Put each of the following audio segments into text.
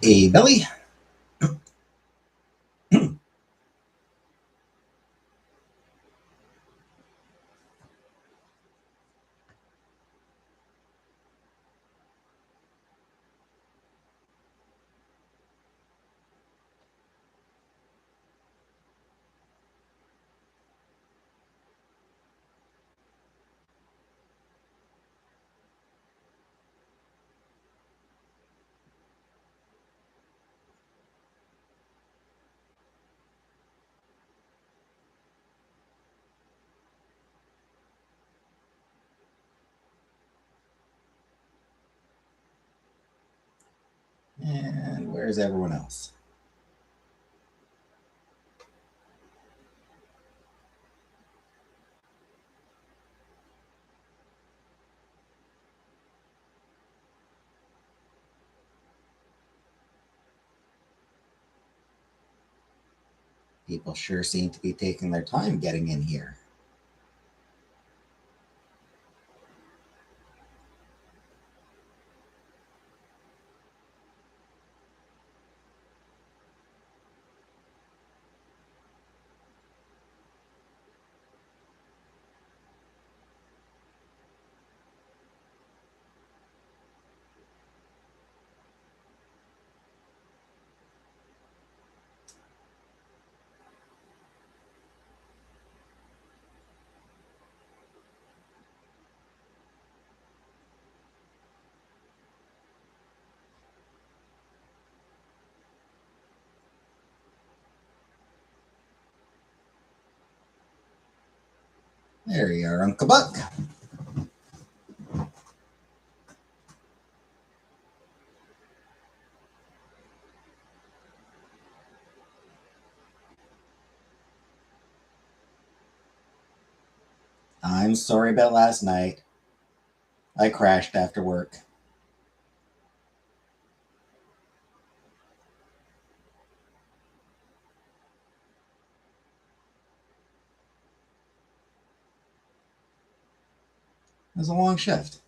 Hey, Billy. And where's everyone else? People sure seem to be taking their time getting in here. There you are, Uncle Buck. I'm sorry about last night. I crashed after work. It was a long shift.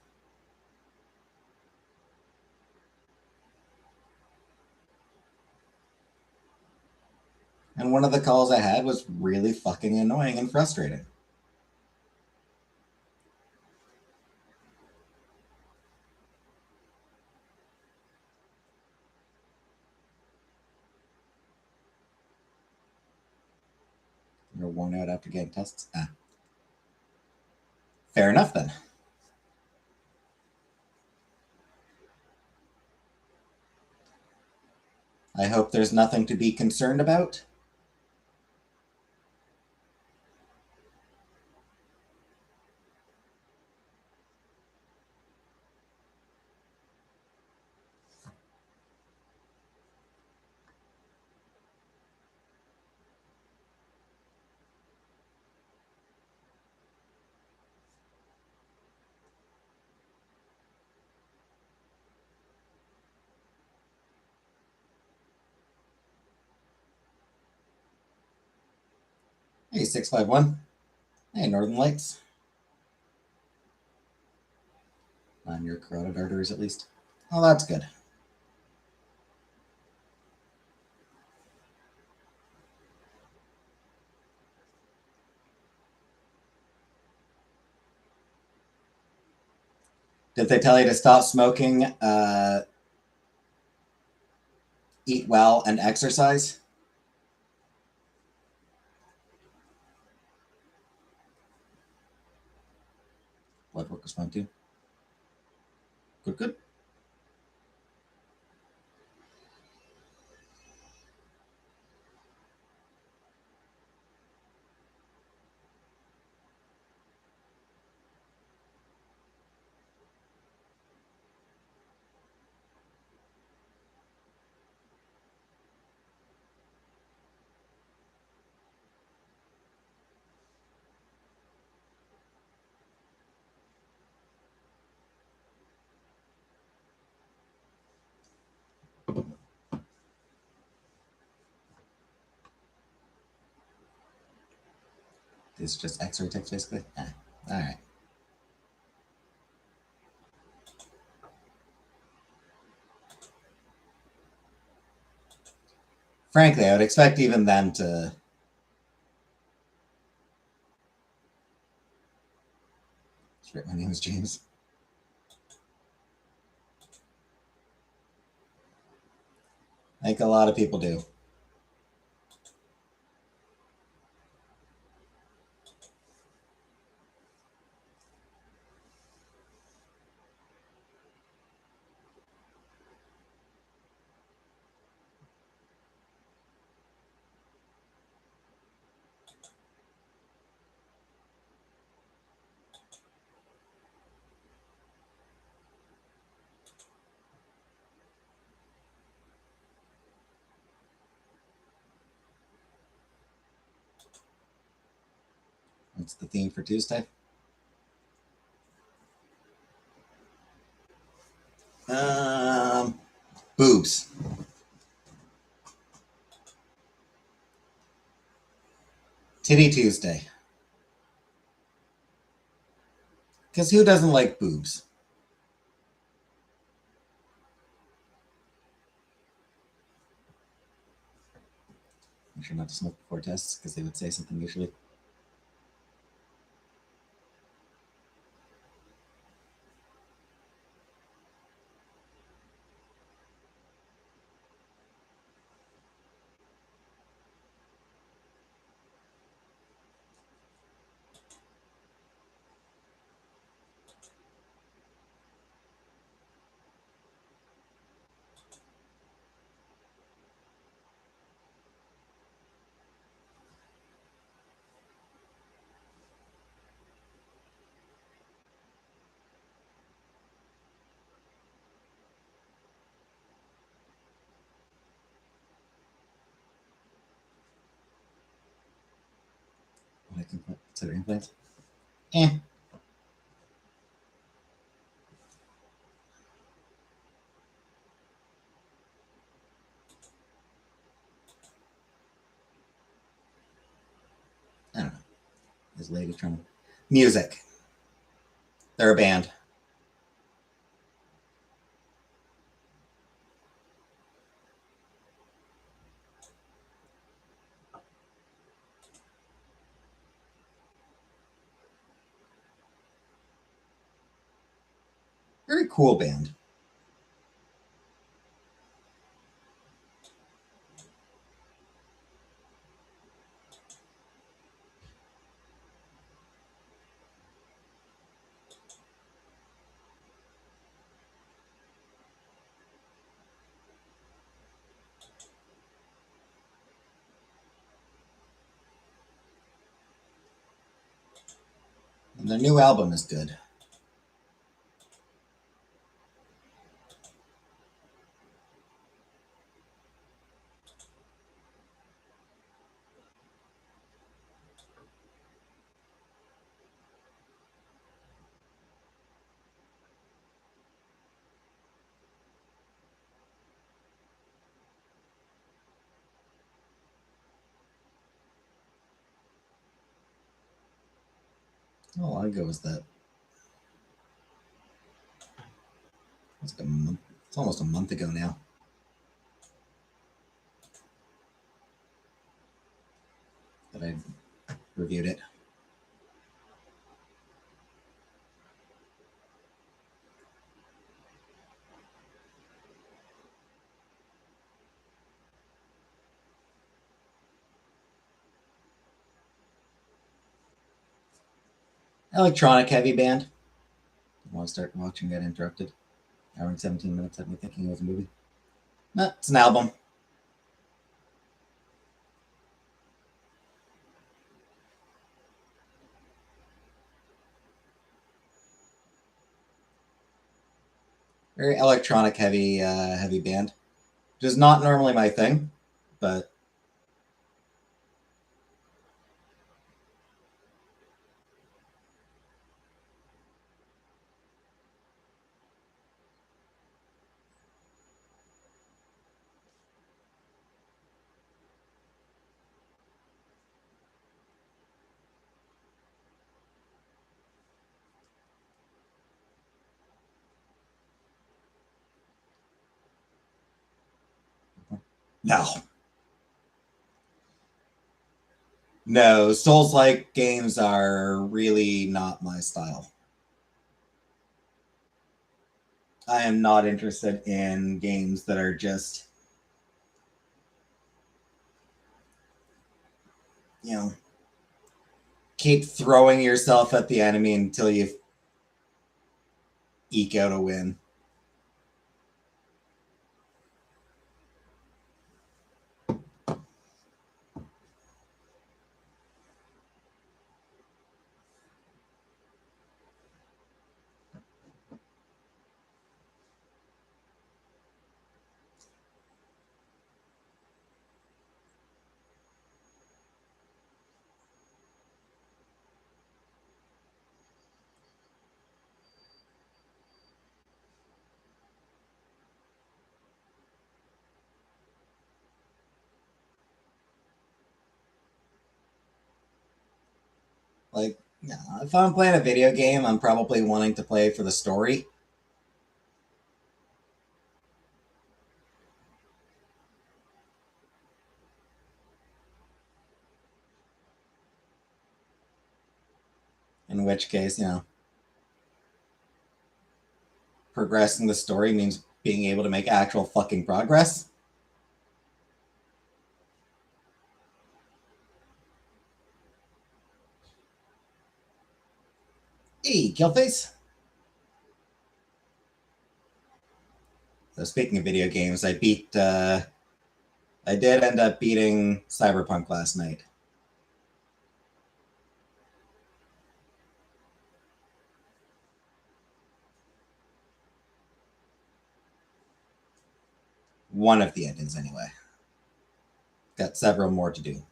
And one of the calls I had was really fucking annoying and frustrating. You're worn out after getting tests? Ah. Fair enough then. I hope there's nothing to be concerned about. Hey, 651. Hey, Northern Lights. On your carotid arteries, at least. Oh, that's good. Did they tell you to stop smoking, eat well, and exercise? Blood work was fine too. Good, good. It's just X-ray text, basically. All right. Frankly, I would expect even them to. My name is James. Like a lot of people do. What's the theme for Tuesday? Boobs. Titty Tuesday. Because who doesn't like boobs? Make sure not to smoke before tests because they would say something usually. What I can consider implants? Eh. I don't know. This lady trying to. Music. They're a band. Very cool band. And their new album is good. How long ago was that? It's like a month. It's almost a month ago now. That I reviewed it. Electronic heavy band. I want to start watching Get Interrupted. Hour and 17 minutes had me thinking it was a movie. No, it's an album. Very electronic heavy band. Which is not normally my thing, but No. No, Souls-like games are really not my style. I am not interested in games that are just, keep throwing yourself at the enemy until you eke out a win. Like, if I'm playing a video game, I'm probably wanting to play for the story. In which case, progressing the story means being able to make actual fucking progress. Hey, Killface. So speaking of video games, I did end up beating Cyberpunk last night. One of the endings, anyway. Got several more to do.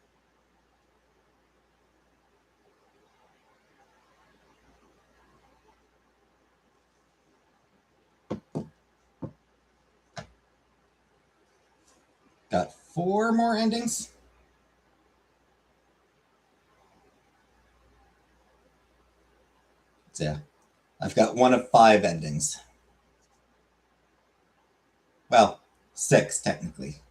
Got 4 more endings. So yeah, I've got 1 of 5 endings. Well, 6 technically.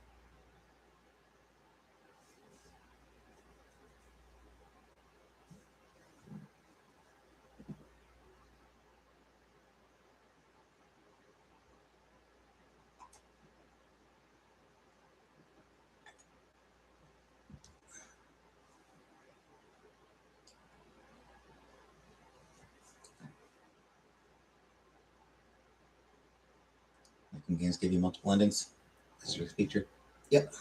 Can games give you multiple endings? That's your feature. Yep.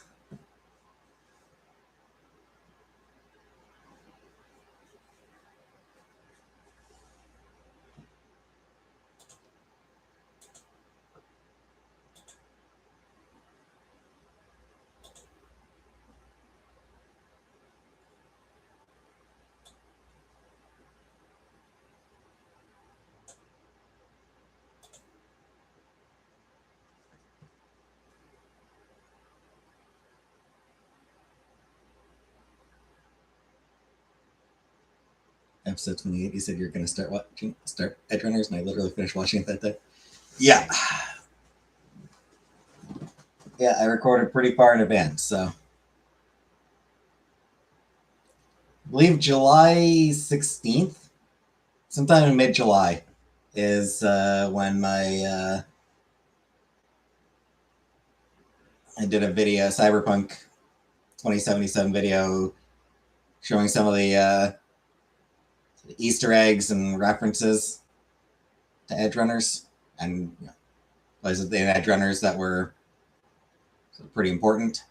Episode 28, you said you're going to start Edgerunners, and I literally finished watching it that day. Yeah. Yeah, I recorded pretty far in advance, so. I believe July 16th, sometime in mid-July, is when I did a video, Cyberpunk 2077 video, showing some of the Easter eggs and references to Edgerunners, and places in Edgerunners that were pretty important.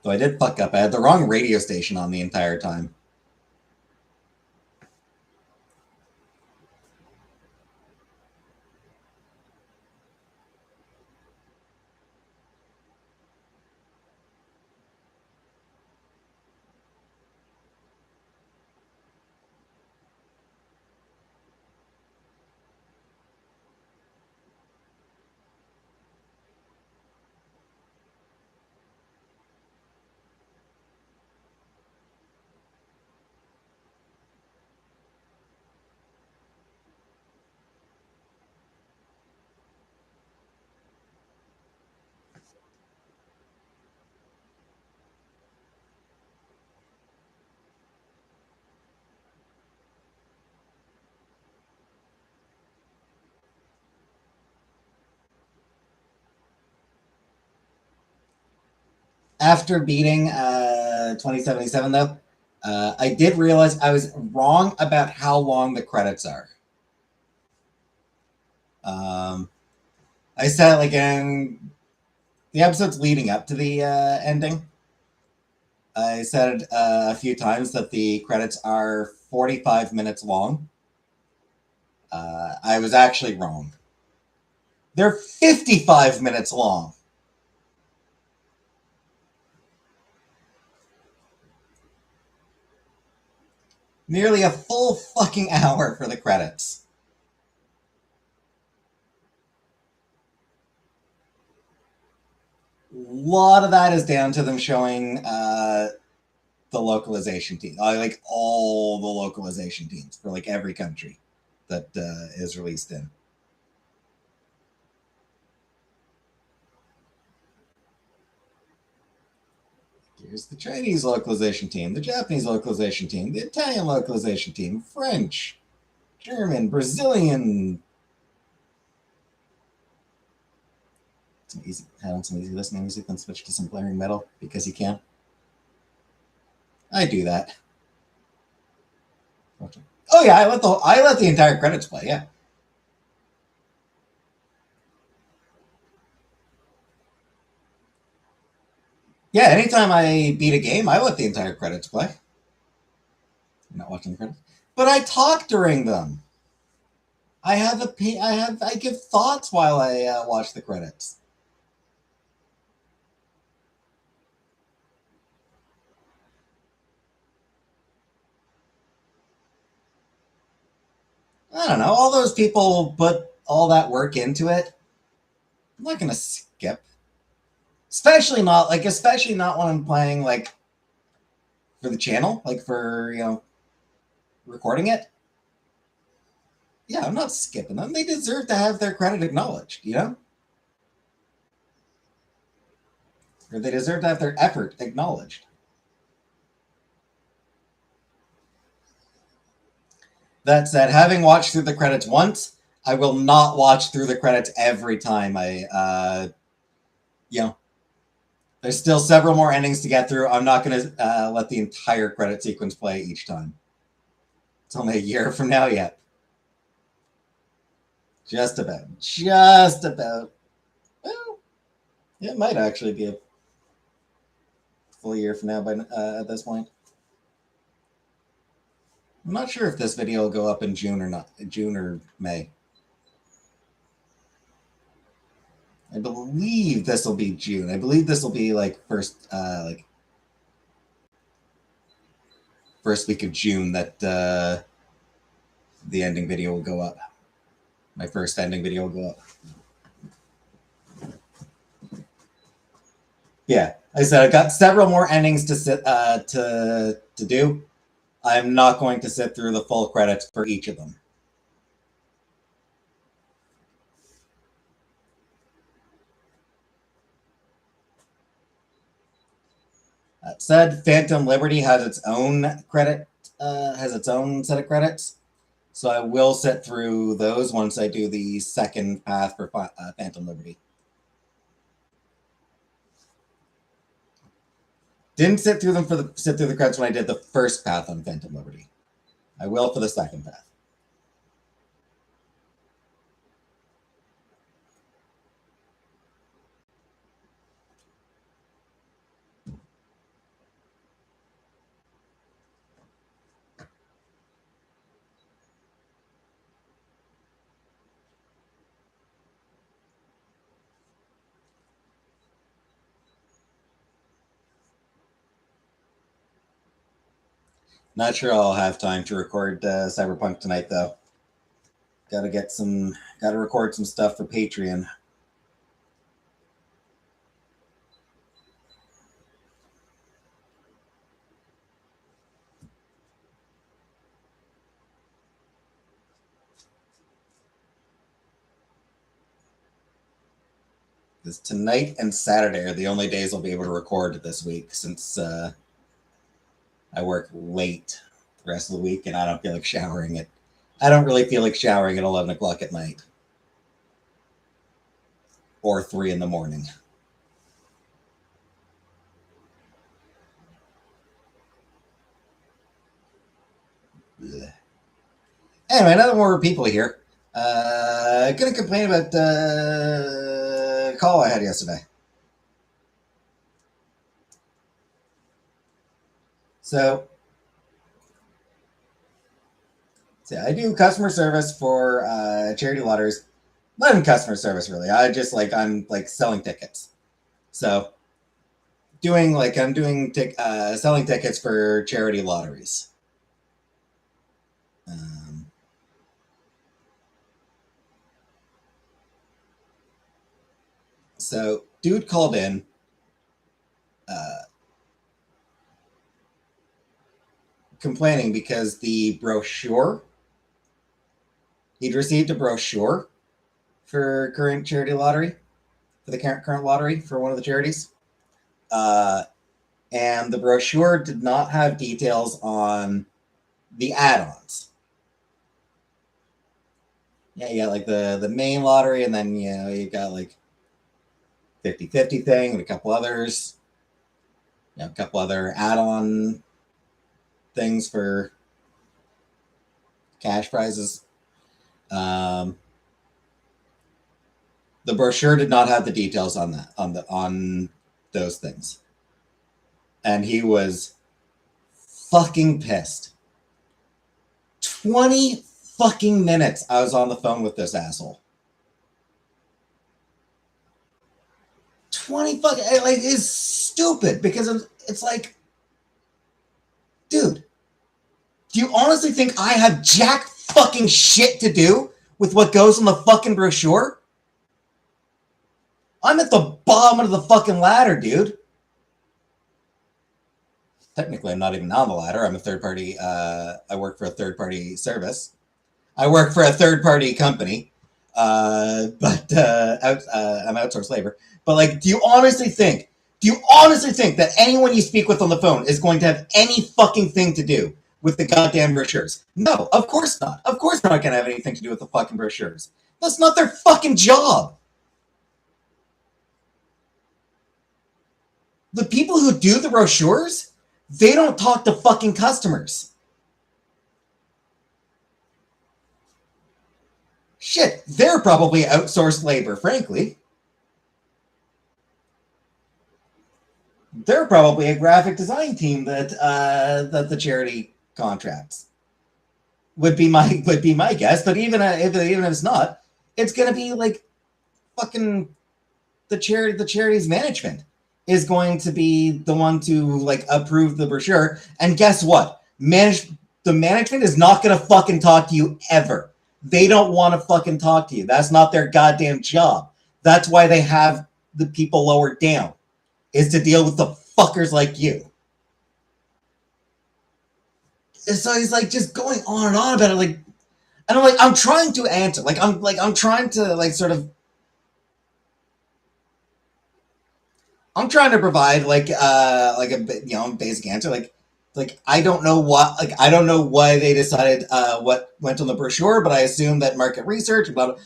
So I did fuck up. I had the wrong radio station on the entire time. After beating 2077, though, I did realize I was wrong about how long the credits are. I said, like, in the episodes leading up to the ending, I said a few times that the credits are 45 minutes long. I was actually wrong. They're 55 minutes long. Nearly a full fucking hour for the credits. A lot of that is down to them showing the localization team, like all the localization teams for like every country that is released in. Here's the Chinese localization team, the Japanese localization team, the Italian localization team, French, German, Brazilian. Some easy, having some easy listening music, then switch to some blaring metal because you can. I do that. Oh yeah, I let the entire credits play. Yeah. Yeah, anytime I beat a game, I let the entire credits play. I'm not watching the credits, but I talk during them. I give thoughts while I watch the credits. I don't know. All those people put all that work into it. I'm not gonna skip. Especially not when I'm playing like for the channel, like for recording it. Yeah, I'm not skipping them. They deserve to have their credit acknowledged, or they deserve to have their effort acknowledged. That said, having watched through the credits once, I will not watch through the credits every time there's still several more endings to get through. I'm not going to let the entire credit sequence play each time. It's only a year from now yet. Just about. Well, it might actually be a full year from now at this point. I'm not sure if this video will go up in June or not. June or May. I believe this will be June. I believe this will be like first week of June that the ending video will go up. My first ending video will go up. Yeah, I said I've got several more endings to sit to do. I'm not going to sit through the full credits for each of them. That said, Phantom Liberty has its own set of credits, so I will sit through those once I do the second path for Phantom Liberty. Didn't sit through the credits when I did the first path on Phantom Liberty. I will for the second path. Not sure I'll have time to record Cyberpunk tonight, though. Gotta record some stuff for Patreon. Because tonight and Saturday are the only days I'll be able to record this week, since I work late the rest of the week, and I don't feel like showering it. I don't really feel like showering at 11 o'clock at night. Or 3 in the morning. Anyway, another more people here. Gonna complain about the call I had yesterday. So I do customer service for charity lotteries. Not even customer service, really. I'm selling tickets. So I'm doing selling tickets for charity lotteries. So dude called in. Complaining because the brochure, he'd received a brochure for current charity lottery, for the current lottery for one of the charities. And the brochure did not have details on the add-ons. Yeah, you got like the main lottery, and then you got like 50-50 thing and a couple others. A couple other add-on things for cash prizes. The brochure did not have the details on that on those things, and he was fucking pissed. 20 fucking minutes I was on the phone with this asshole. 20 fucking, like, is stupid because it's like, dude, do you honestly think I have jack fucking shit to do with what goes on the fucking brochure? I'm at the bottom of the fucking ladder, dude. Technically, I'm not even on the ladder. I'm a third party. I work for a third party service. I work for a third party company, but I'm outsourced labor. But like, do you honestly think that anyone you speak with on the phone is going to have any fucking thing to do with the goddamn brochures? No, of course not. Of course they're not going to have anything to do with the fucking brochures. That's not their fucking job. The people who do the brochures, they don't talk to fucking customers. Shit, they're probably outsourced labor, frankly. They're probably a graphic design team that the charity contracts. Would be my guess, but even if it's not, it's gonna be like fucking the charity's management is going to be the one to like approve the brochure. And guess what? The management is not gonna fucking talk to you ever. They don't want to fucking talk to you. That's not their goddamn job. That's why they have the people lowered down, is to deal with the fuckers like you. And so he's like just going on and on about it, like, and I'm trying to answer, I'm trying to I'm trying to provide a basic answer, like I don't know why they decided what went on the brochure, but I assume that market research, blah, blah.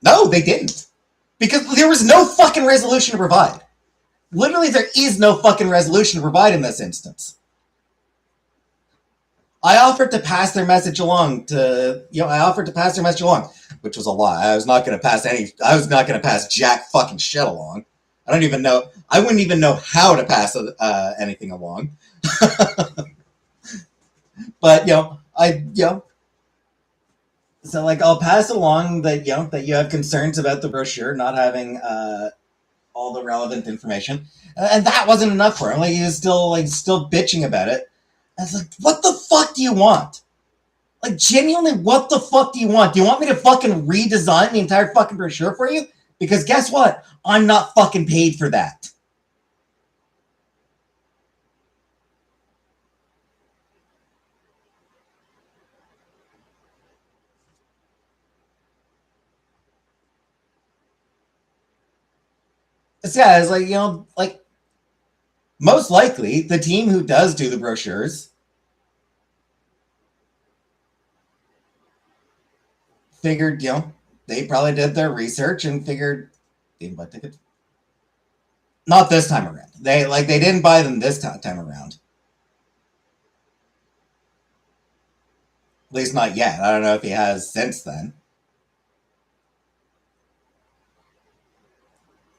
No, they didn't, because there was no fucking resolution to provide. Literally, there is no fucking resolution to provide in this instance. I offered to pass their message along, which was a lie. I was not going to pass jack fucking shit along. I wouldn't even know how to pass anything along. But, so like I'll pass along that, that you have concerns about the brochure not having all the relevant information. And that wasn't enough for him. Like, he was still bitching about it. I was like, what the fuck do you want? Like, genuinely, what the fuck do you want? Do you want me to fucking redesign the entire fucking brochure for you? Because guess what? I'm not fucking paid for that. So yeah, it's like, most likely the team who does do the brochures figured, they probably did their research and figured they didn't buy tickets. Not this time around. They didn't buy them this time around. least not yet. I don't know if he has since then.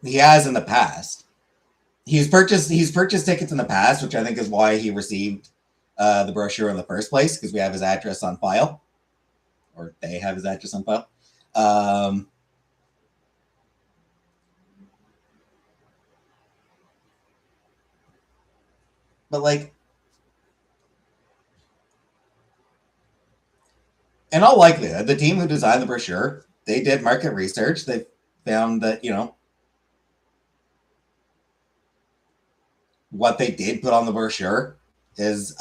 He has in the past. He's purchased tickets in the past, which I think is why he received the brochure in the first place, because we have his address on file, or they have his address on file. But like, in all likelihood, the team who designed the brochure, they did market research. They found that, you know, what they did put on the brochure is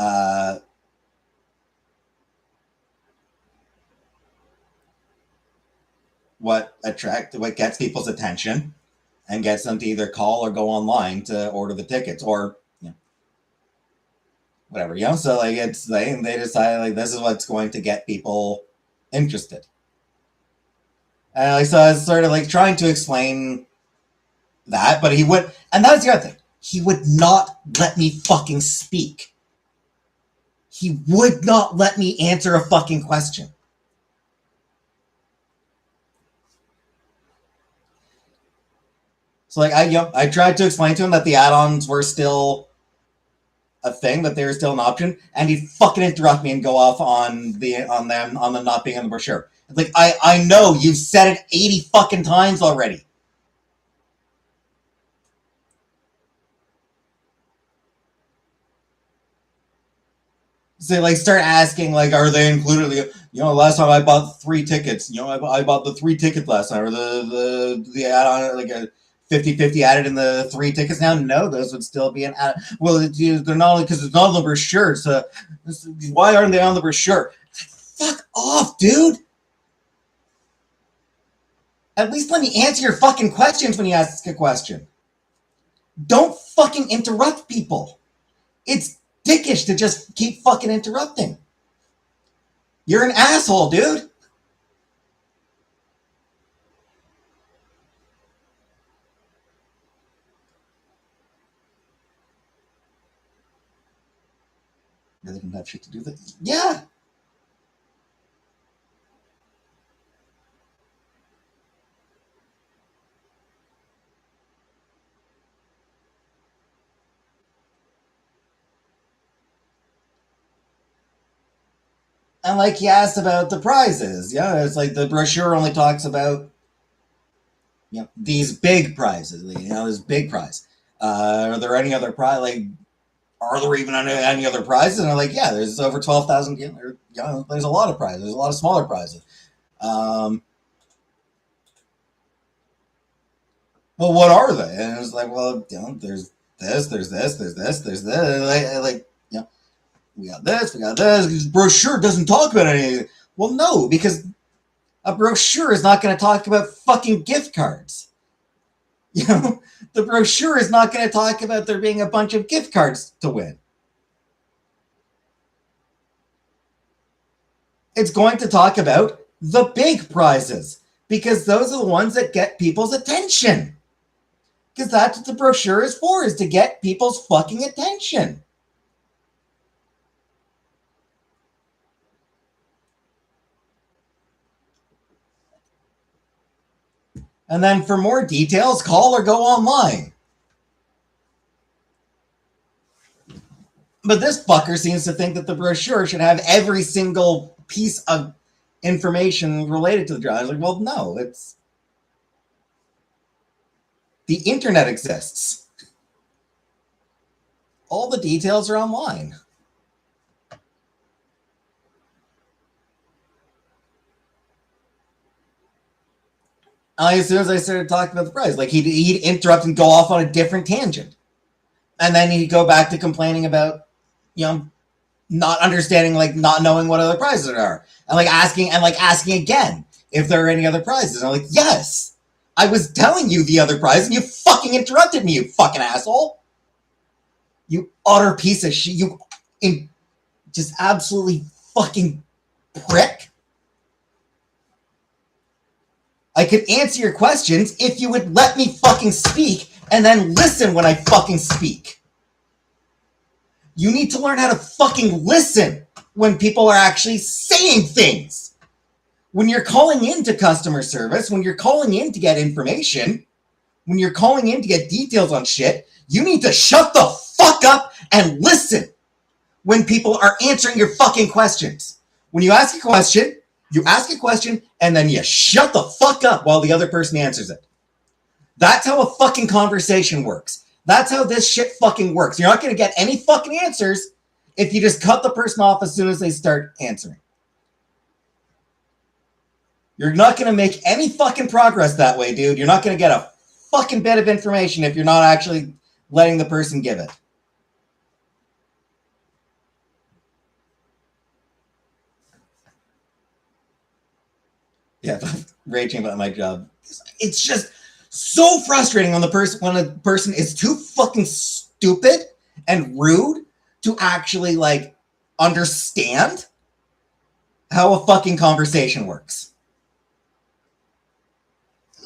what gets people's attention and gets them to either call or go online to order the tickets, or you know, whatever, you know. So like, it's they decide like this is what's going to get people interested. And like, so I was sort of like trying to explain that, but he would, and that was the other thing. He would not let me fucking speak. He would not let me answer a fucking question. So like, I tried to explain to him that the add-ons were still a thing, that they were still an option, and he'd fucking interrupt me and go off on them not being in the brochure. Like, I know you've said it 80 fucking times already. So like, start asking like, are they included? You know, last time I bought 3 tickets. You know, I bought the 3 tickets last time, or the add-on, like a 50-50 added in the 3 tickets now. No, those would still be an add. Well, they're not, because it's not on the brochure. So why aren't they on the brochure? Fuck off, dude. At least let me answer your fucking questions when you ask a question. Don't fucking interrupt people. It's dickish to just keep fucking interrupting. You're an asshole, dude. Really didn't have shit to do with it. Yeah. And like, he asked about the prizes. Yeah, it's like the brochure only talks about, you know, these big prizes. You know, this big prize. Are there any other prize? Like, are there even any other prizes? And I'm like, yeah, there's over 12,000. You know, there's a lot of prizes. There's a lot of smaller prizes. Well, what are they? And it's like, well, you know, there's this, there's this, there's this, there's this. Like, you know, we got this, we got this. This brochure doesn't talk about anything. Well, no, because a brochure is not going to talk about fucking gift cards. You know, the brochure is not going to talk about there being a bunch of gift cards to win. It's going to talk about the big prizes, because those are the ones that get people's attention. Because that's what the brochure is for, is to get people's fucking attention. And then for more details, call or go online. But this fucker seems to think that the brochure should have every single piece of information related to the draw. I was like, well, no, it's... The internet exists. All the details are online. As soon as I started talking about the prize, like, he'd interrupt and go off on a different tangent. And then he'd go back to complaining about, you know, not understanding, like, not knowing what other prizes there are. And asking again if there are any other prizes. And I'm like, yes, I was telling you the other prize and you fucking interrupted me, you fucking asshole. You utter piece of shit. You just absolutely fucking prick. I could answer your questions if you would let me fucking speak and then listen when I fucking speak. You need to learn how to fucking listen. when people are actually saying things. When you're calling into customer service, when you're calling in to get information, when you're calling in to get details on shit, you need to shut the fuck up and listen when people are answering your fucking questions. When you ask a question, and then you shut the fuck up while the other person answers it. That's how a fucking conversation works. That's how this shit fucking works. You're not going to get any fucking answers if you just cut the person off as soon as they start answering. You're not going to make any fucking progress that way, dude. You're not going to get a fucking bit of information if you're not actually letting the person give it. Yeah, raging about my job. It's just so frustrating when a person is too fucking stupid and rude to actually like understand how a fucking conversation works.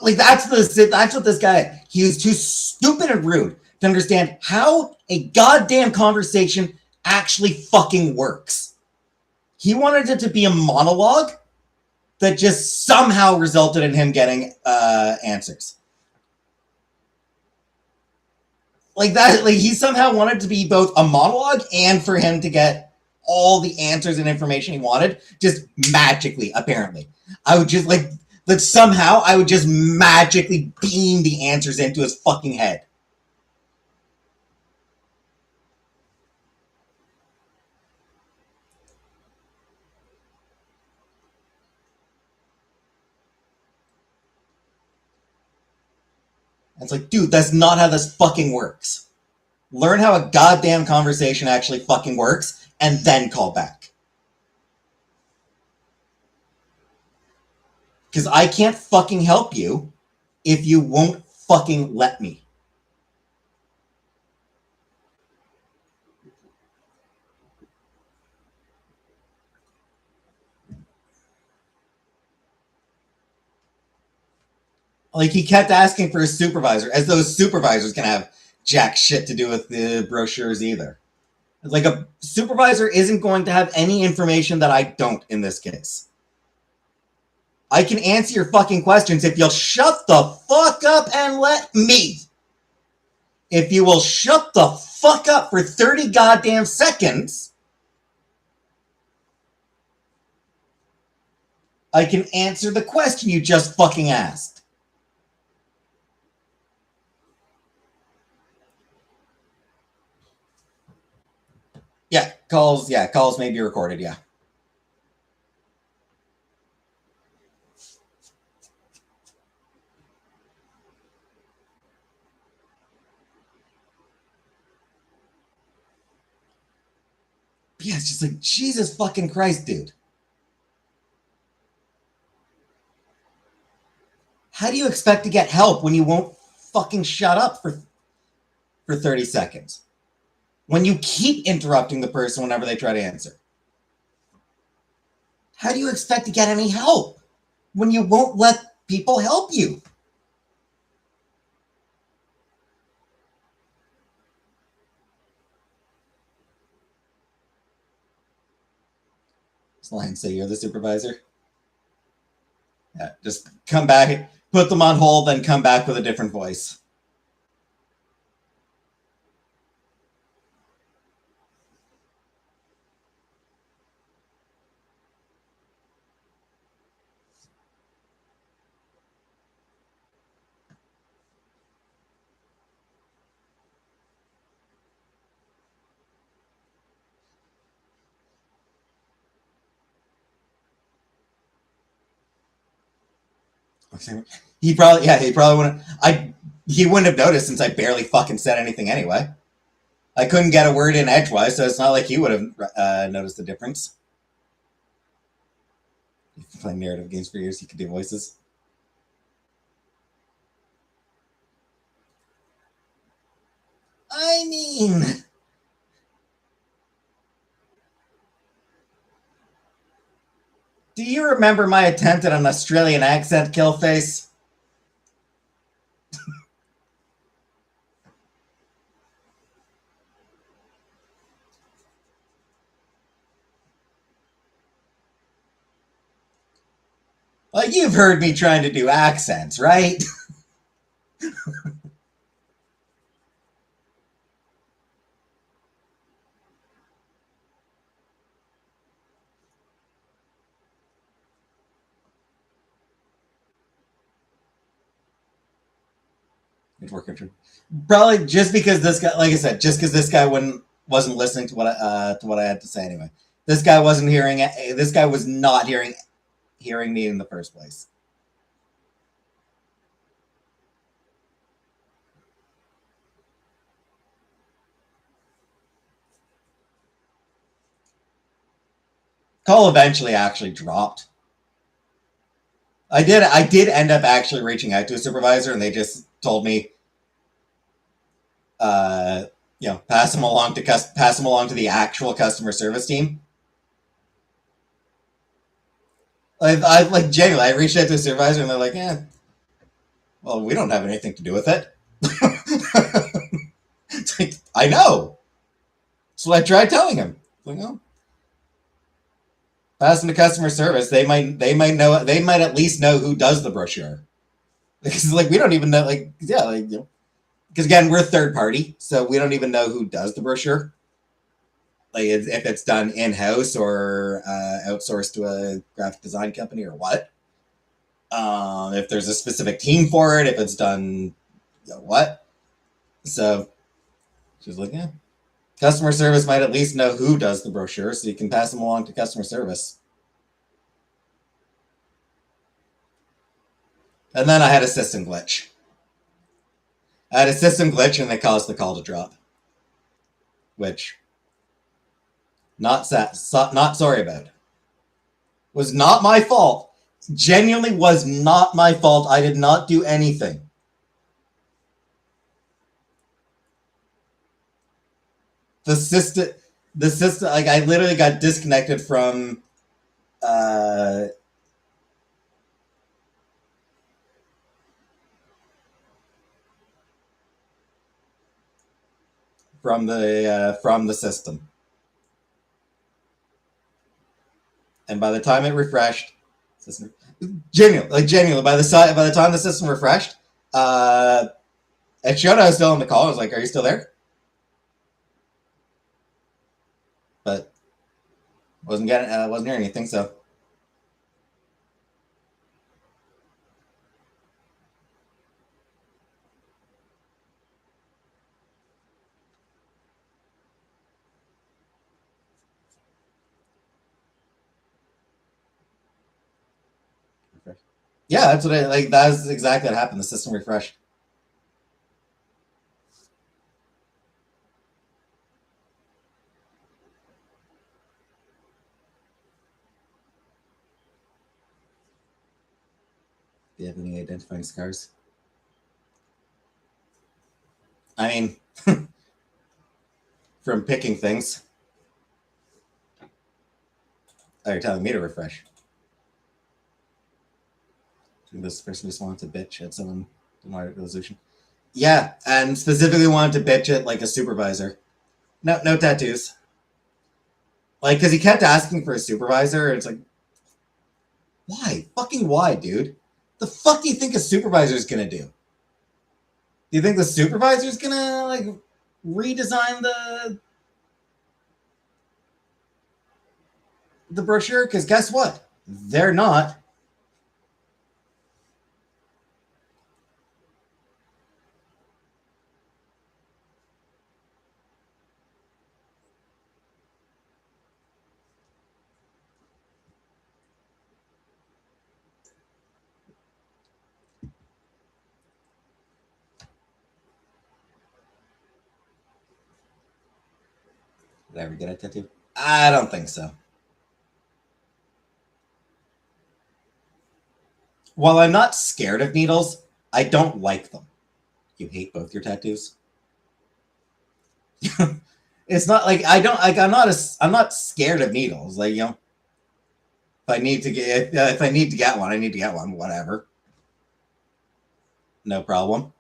Like that's what this guy. He was too stupid and rude to understand how a goddamn conversation actually fucking works. He wanted it to be a monologue that just somehow resulted in him getting answers. Like that, like he somehow wanted to be both a monologue and for him to get all the answers and information he wanted, just magically, apparently. I would just like that somehow I would just magically beam the answers into his fucking head. It's like, dude, that's not how this fucking works. Learn how a goddamn conversation actually fucking works, and then call back. Because I can't fucking help you if you won't fucking let me. Like, he kept asking for a supervisor, as those supervisors can have jack shit to do with the brochures either. Like, a supervisor isn't going to have any information that I don't in this case. I can answer your fucking questions if you'll shut the fuck up and let me. If you will shut the fuck up for 30 goddamn seconds, I can answer the question you just fucking asked. Yeah, calls may be recorded, yeah. Yeah, it's just like, Jesus fucking Christ, dude. How do you expect to get help when you won't fucking shut up for 30 seconds? When you keep interrupting the person whenever they try to answer? How do you expect to get any help when you won't let people help you? This line say you're the supervisor. Yeah, just come back, put them on hold, then come back with a different voice. He probably wouldn't. He wouldn't have noticed since I barely fucking said anything anyway. I couldn't get a word in edgewise, so it's not like he would have noticed the difference. You've been playing narrative games for years. You can do voices. I mean, do you remember my attempt at an Australian accent, Killface? Like, you've heard me trying to do accents, right? It's working for probably just because this guy, like I said, just because this guy wasn't listening to what I had to say anyway. This guy wasn't hearing it. This guy was not hearing me in the first place. Call eventually actually dropped. I did end up actually reaching out to a supervisor, and they just told me, uh, pass them along to the actual customer service team. I like genuinely, I reached out to a supervisor, and they're like, "Yeah, well, we don't have anything to do with it." Like, I know. So I tried telling him, like, oh, pass them to customer service. They might at least know who does the brochure. Because like we don't even know, like, yeah, like, because again, we're third party, so we don't even know who does the brochure. Like if it's done in house or outsourced to a graphic design company or what. If there's a specific team for it, if it's done, what. So she's like, yeah, customer service might at least know who does the brochure, so you can pass them along to customer service. And then I had a system glitch. And it caused the call to drop, which not sorry about. Was not my fault. Genuinely was not my fault. I did not do anything. The system, like I literally got disconnected from from the system. And by the time it refreshed, genuinely, by the time the system refreshed, it showed I was still on the call. I was like, "Are you still there?" But wasn't hearing anything. So yeah, that's what I like. That's exactly what happened. The system refreshed. Do you have any identifying scars? I mean, from picking things. Oh, you're telling me to refresh. This person just wanted to bitch at someone in my resolution. Yeah, and specifically wanted to bitch at like a supervisor. No tattoos. Like, because he kept asking for a supervisor, and it's like, why? Fucking why, dude? The fuck do you think a supervisor is gonna do? Do you think the supervisor is gonna like redesign the brochure? Because guess what? They're not. Did I ever get a tattoo? I don't think so. While I'm not scared of needles, I don't like them. You hate both your tattoos? It's not like I don't like. I'm not scared of needles. Like, if I need to get one, I need to get one. Whatever, no problem.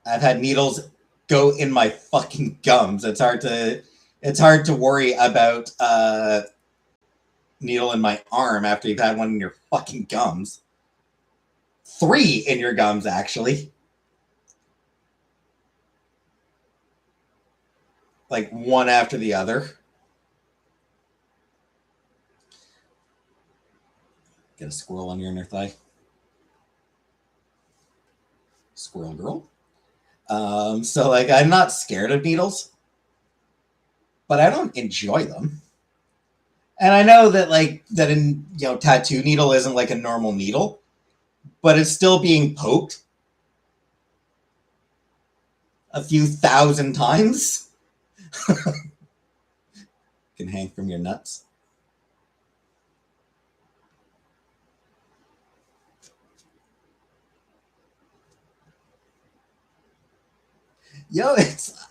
I've had needles go in my fucking gums. It's hard to worry about needle in my arm after you've had one in your fucking gums. 3 in your gums, actually. Like one after the other. Get a squirrel on your inner thigh. Squirrel girl. So like I'm not scared of needles, but I don't enjoy them. And I know that in tattoo needle isn't like a normal needle, but it's still being poked a few thousand times. Can hang from your nuts.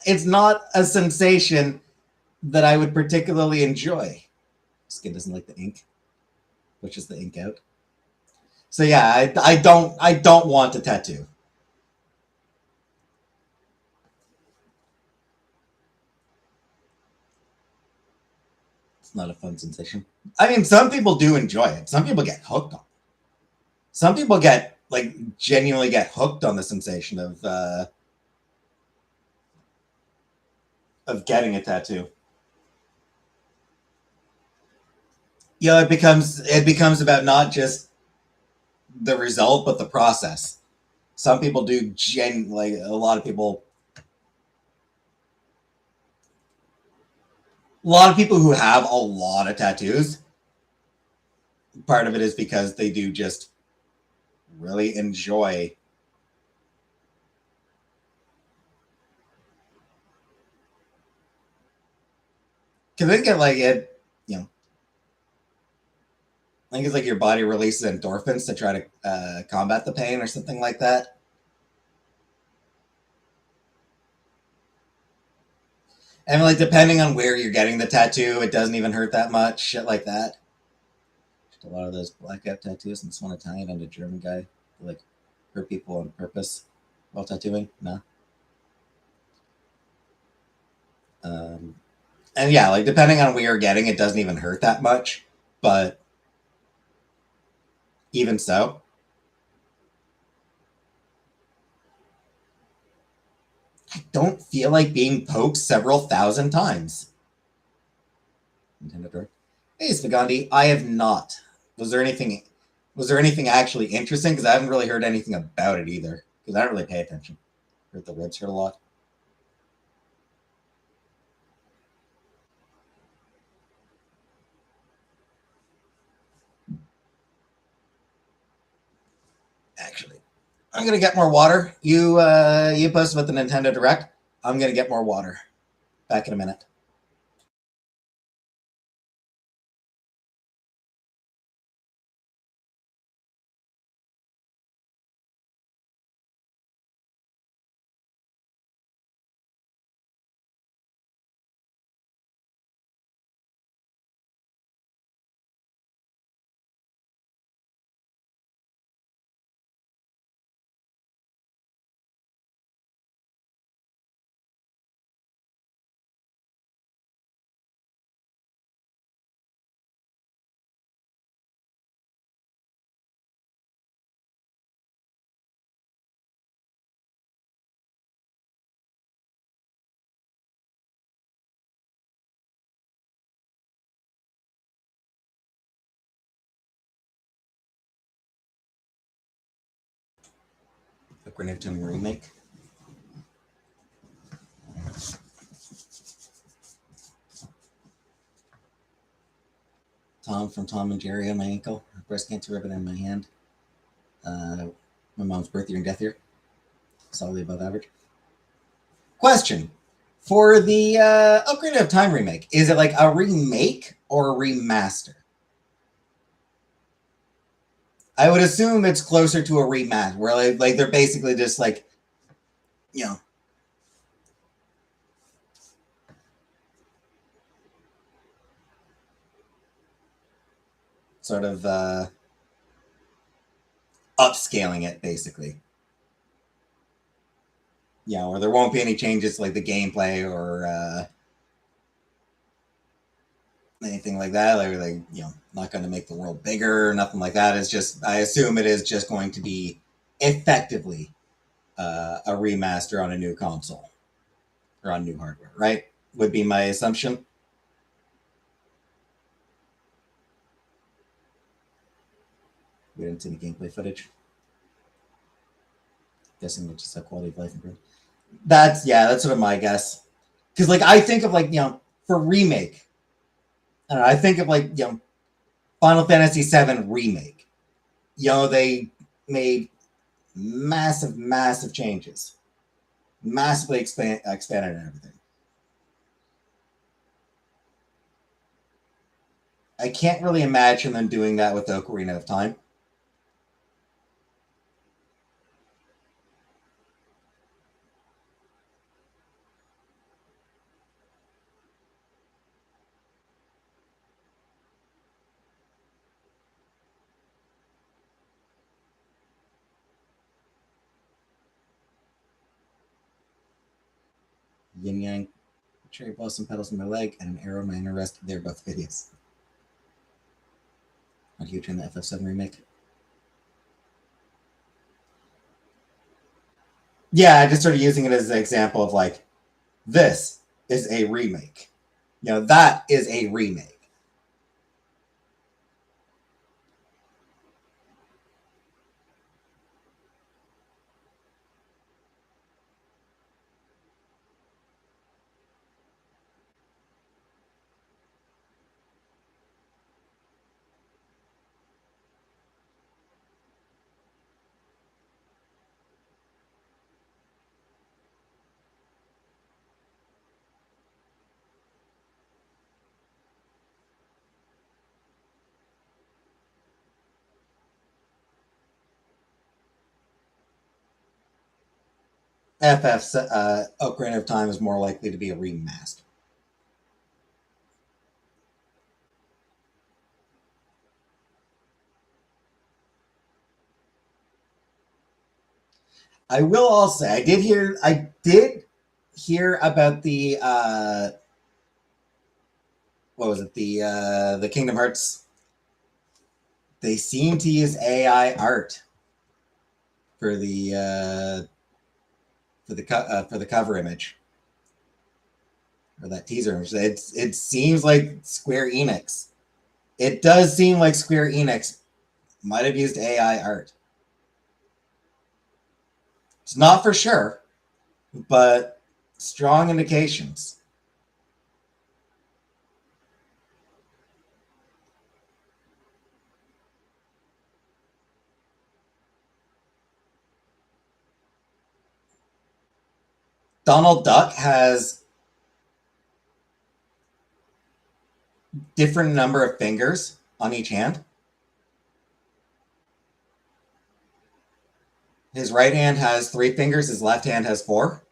It's not a sensation that I would particularly enjoy. Skin doesn't like the ink, pushes the ink out. So yeah, I don't want a tattoo. It's not a fun sensation. I mean, some people do enjoy it. Some people get hooked on it. Some people genuinely get hooked on the sensation of getting a tattoo. It becomes about not just the result, but the process. Some people do a lot of people who have a lot of tattoos, part of it is because they do just really enjoy because they get I think it's like your body releases endorphins to try to combat the pain or something like that. And like depending on where you're getting the tattoo, it doesn't even hurt that much. Shit like that. Just a lot of those blackout tattoos. And this one Italian and a German guy who, like hurt people on purpose while tattooing. No. And yeah, like depending on where you're getting, it doesn't even hurt that much. But even so, I don't feel like being poked several thousand times. Nintendo Direct. Hey, Spagandi, I have not. Was there anything actually interesting? Because I haven't really heard anything about it either. Because I don't really pay attention. Heard the ribs hurt a lot. Actually, I'm gonna get more water. You posted about the Nintendo Direct. I'm gonna get more water. Back in a minute. The Ocarina of Time remake. Tom from Tom and Jerry on my ankle. Breast cancer ribbon in my hand. My mom's birth year and death year. Solidly above average. Question. For the Ocarina of Time remake, is it like a remake or a remaster? I would assume it's closer to a remaster, where like they're basically just like, you know, sort of upscaling it, basically. Yeah, or there won't be any changes to like the gameplay or anything like that. Like not going to make the world bigger or nothing like that. It's just, I assume it is just going to be effectively a remaster on a new console or on new hardware, right? Would be my assumption. We didn't see any gameplay footage. Guessing it's just a quality of life improvement. That's sort of my guess. Because like I think of like for remake, I think of like Final Fantasy VII remake. They made massive changes, massively expanded and everything. I can't really imagine them doing that with Ocarina of Time. Yin Yang, cherry blossom petals in my leg, and an arrow in my inner wrist. They're both videos. How do you turn the FF7 remake? Yeah, I just started using it as an example of like, this is a remake. That is a remake. FF's Ocarina of Time is more likely to be a remaster. I will also say I did hear about the what was it, the Kingdom Hearts. They seem to use AI art for the for the cover image or that teaser image. It seems like Square Enix. It does seem like Square Enix might have used AI art. It's not for sure, but strong indications. Donald Duck has different number of fingers on each hand. His right hand has 3 fingers. His left hand has 4.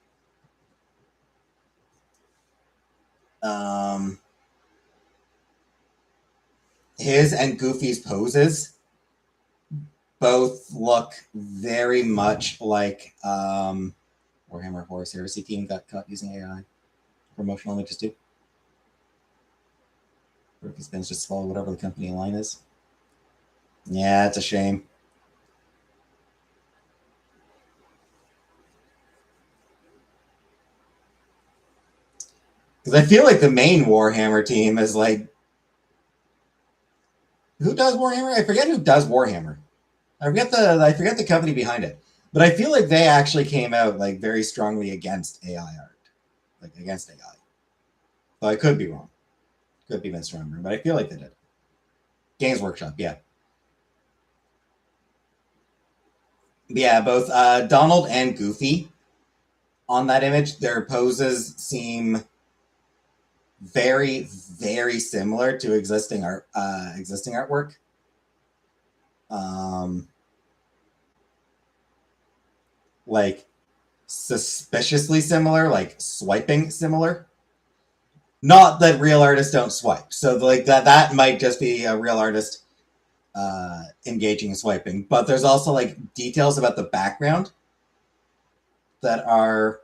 His and Goofy's poses both look very much like Warhammer Horus Heresy team got caught using AI promotional images too. Or if his spins just follow whatever the company line is. Yeah, it's a shame. Because I feel like the main Warhammer team is like, who does Warhammer? I forget who does Warhammer. I forget the company behind it. But I feel like they actually came out like very strongly against AI art, like against AI. But I could be wrong. Could be misremembering, but I feel like they did. Games Workshop, yeah. Yeah, both Donald and Goofy on that image, their poses seem very, very similar to existing artwork. Like suspiciously similar, like swiping similar. Not that real artists don't swipe, so like that might just be a real artist engaging in swiping. But there's also like details about the background that are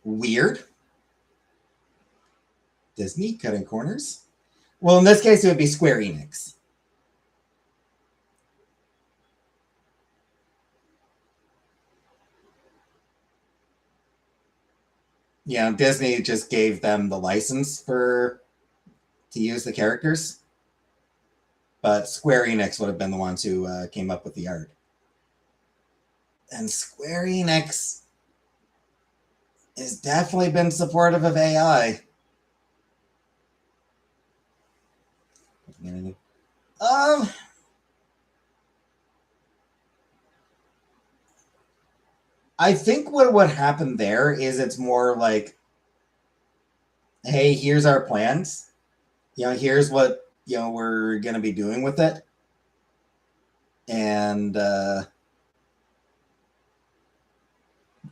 Weird. Disney cutting corners. Well, in this case, it would be Square Enix. Disney just gave them the license to use the characters, but Square Enix would have been the ones who came up with the art. And Square Enix has definitely been supportive of AI. I think what would happen there is it's more like, hey, here's our plans. Here's what we're gonna be doing with it, and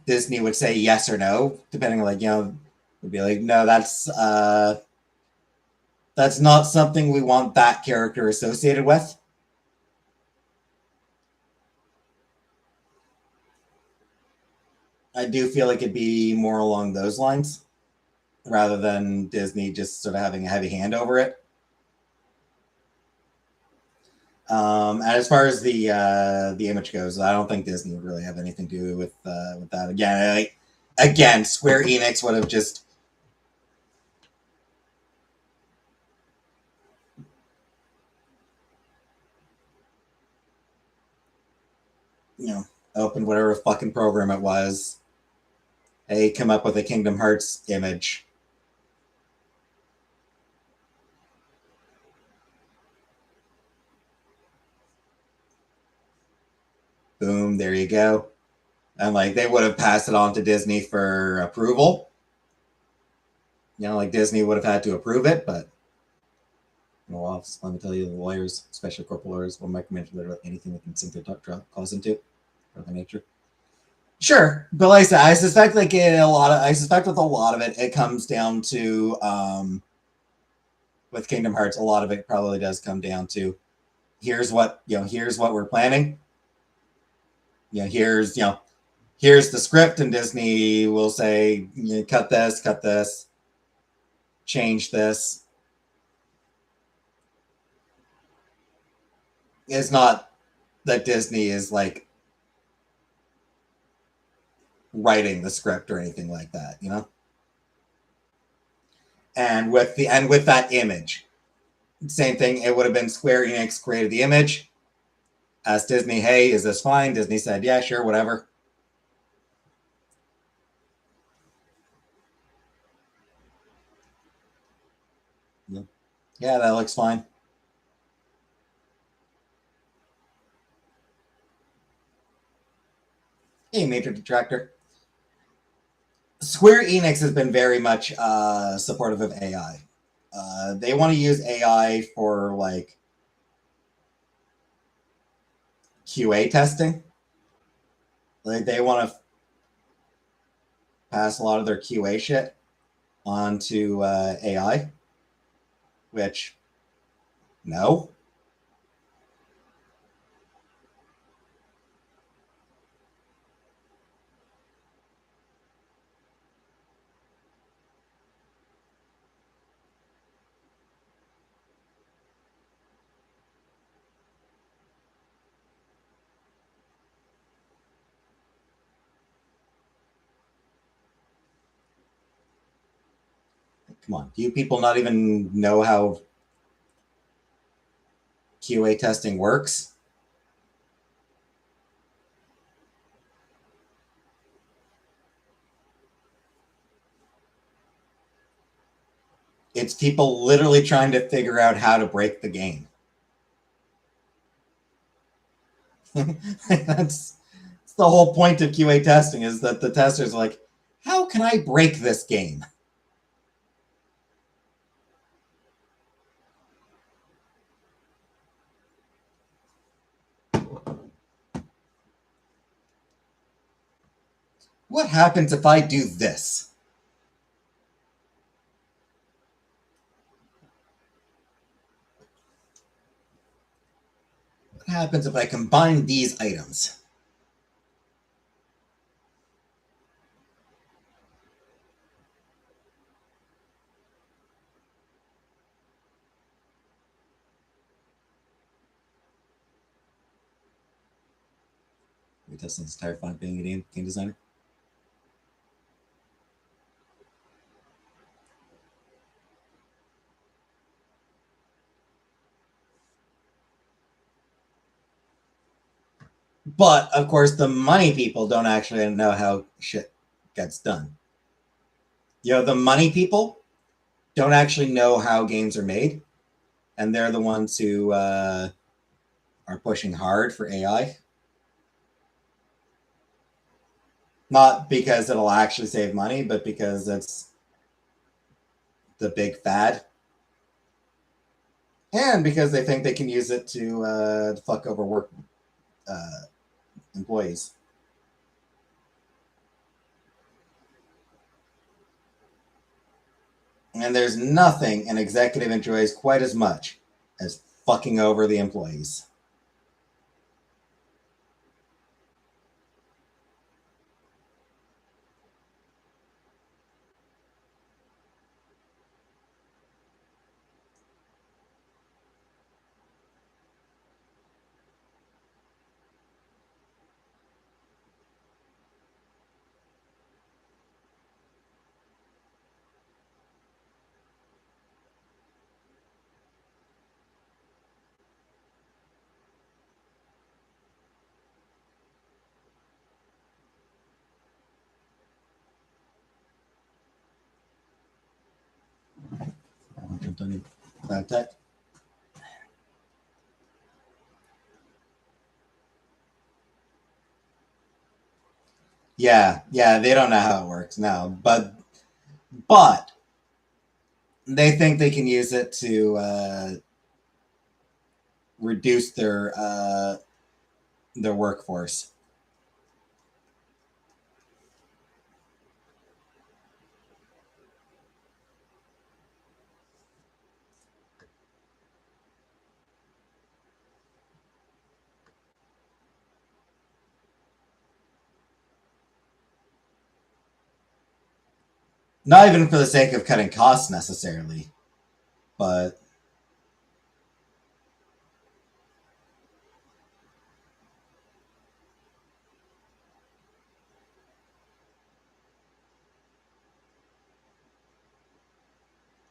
Disney would say yes or no, depending on would be like, no, that's not something we want that character associated with. I do feel like it'd be more along those lines rather than Disney just sort of having a heavy hand over it. And as far as the image goes, I don't think Disney would really have anything to do with that. Again, Square Enix would have just opened whatever fucking program it was. Hey, come up with a Kingdom Hearts image. Boom, there you go. And they would have passed it on to Disney for approval. Disney would have had to approve it, but well, let me tell you, the lawyers, especially corporate lawyers, will recommend literally anything that can sink their claws into, of the nature. Sure, but like I said, I suspect with a lot of it, it comes down to with Kingdom Hearts, a lot of it probably does come down to here's what we're planning. Here's the script, and Disney will say, cut this, change this. It's not that Disney is writing the script or anything like that, And with that image, same thing. It would have been Square Enix created the image, asked Disney, hey, is this fine? Disney said, yeah, sure, whatever. Yeah, that looks fine. Hey, Major Detractor. Square Enix has been very much supportive of AI. They want to use AI for QA testing. They want to pass a lot of their QA shit onto AI, which no. Come on, do you people not even know how QA testing works? It's people literally trying to figure out how to break the game. That's the whole point of QA testing, is that the testers are like, how can I break this game? What happens if I do this? What happens if I combine these items? Destiny's terrifying being a game designer. But of course, the money people don't actually know how shit gets done. The money people don't actually know how games are made, and they're the ones who are pushing hard for AI. Not because it'll actually save money, but because it's the big fad. And because they think they can use it to fuck over work employees. And there's nothing an executive enjoys quite as much as fucking over the employees. Cloud tech. Yeah, they don't know how it works now, but they think they can use it to reduce their workforce. Not even for the sake of cutting costs necessarily, but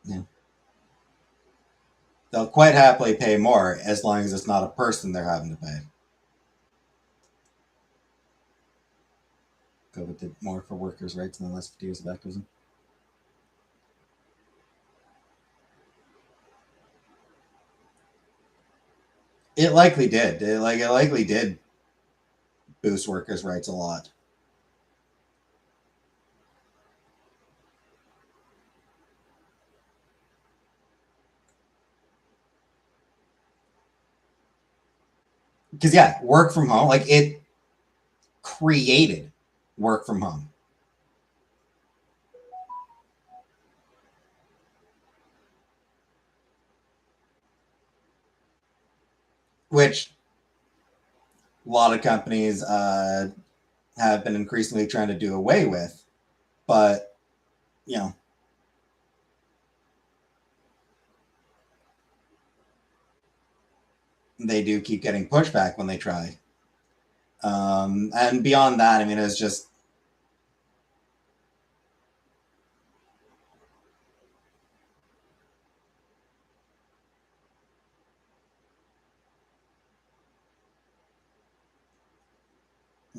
yeah. They'll quite happily pay more as long as it's not a person they're having to pay. COVID did more for workers' rights in the last 50 years of activism. It likely did. It likely did boost workers' rights a lot. Because yeah, work from home, like it created work from home. Which a lot of companies have been increasingly trying to do away with. But, they do keep getting pushback when they try. And beyond that, I mean, it's just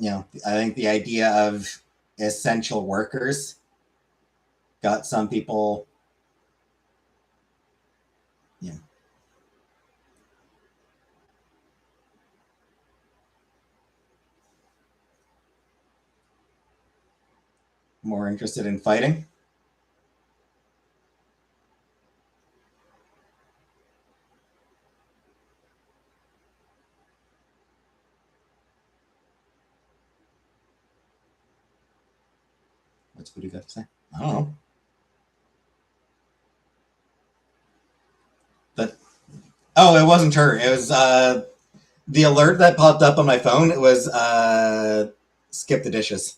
I think the idea of essential workers got some people, more interested in fighting. What's Voodoo got to say? I don't know. But it wasn't her. It was the alert that popped up on my phone. It was skip the dishes.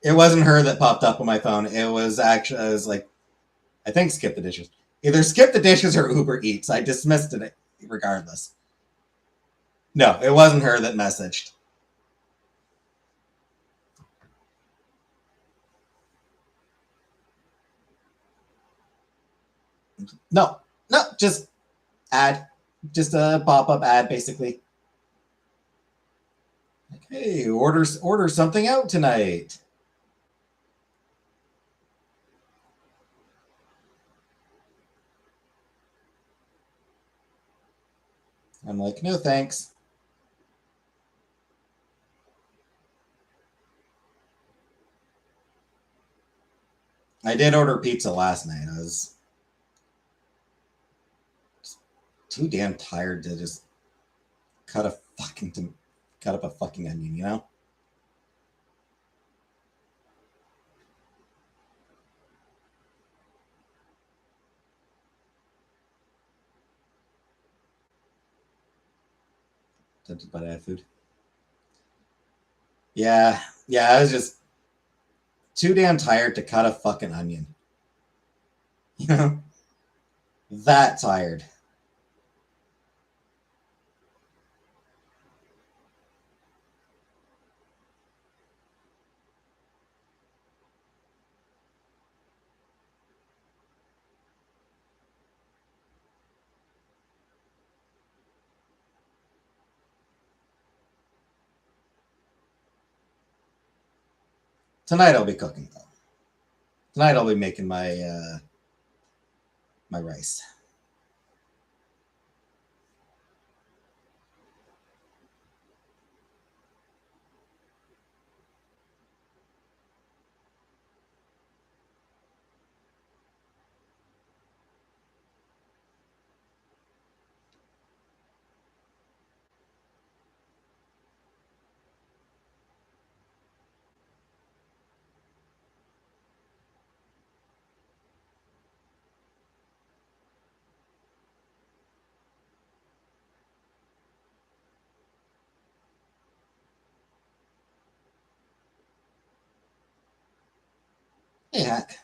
It wasn't her that popped up on my phone. It was actually, I was like, I think skip the dishes. Either skip the dishes or Uber Eats. I dismissed it regardless. No, it wasn't her that messaged. No, just ad. Just a pop-up ad, basically. Like, hey, order something out tonight. I'm like, no thanks. I did order pizza last night. I was too damn tired to just cut up a fucking onion, you know? Tempted by that food. Yeah, I was just too damn tired to cut a fucking onion. You know? That tired. Tonight I'll be cooking though. Tonight I'll be making my my rice. Hey, Hack.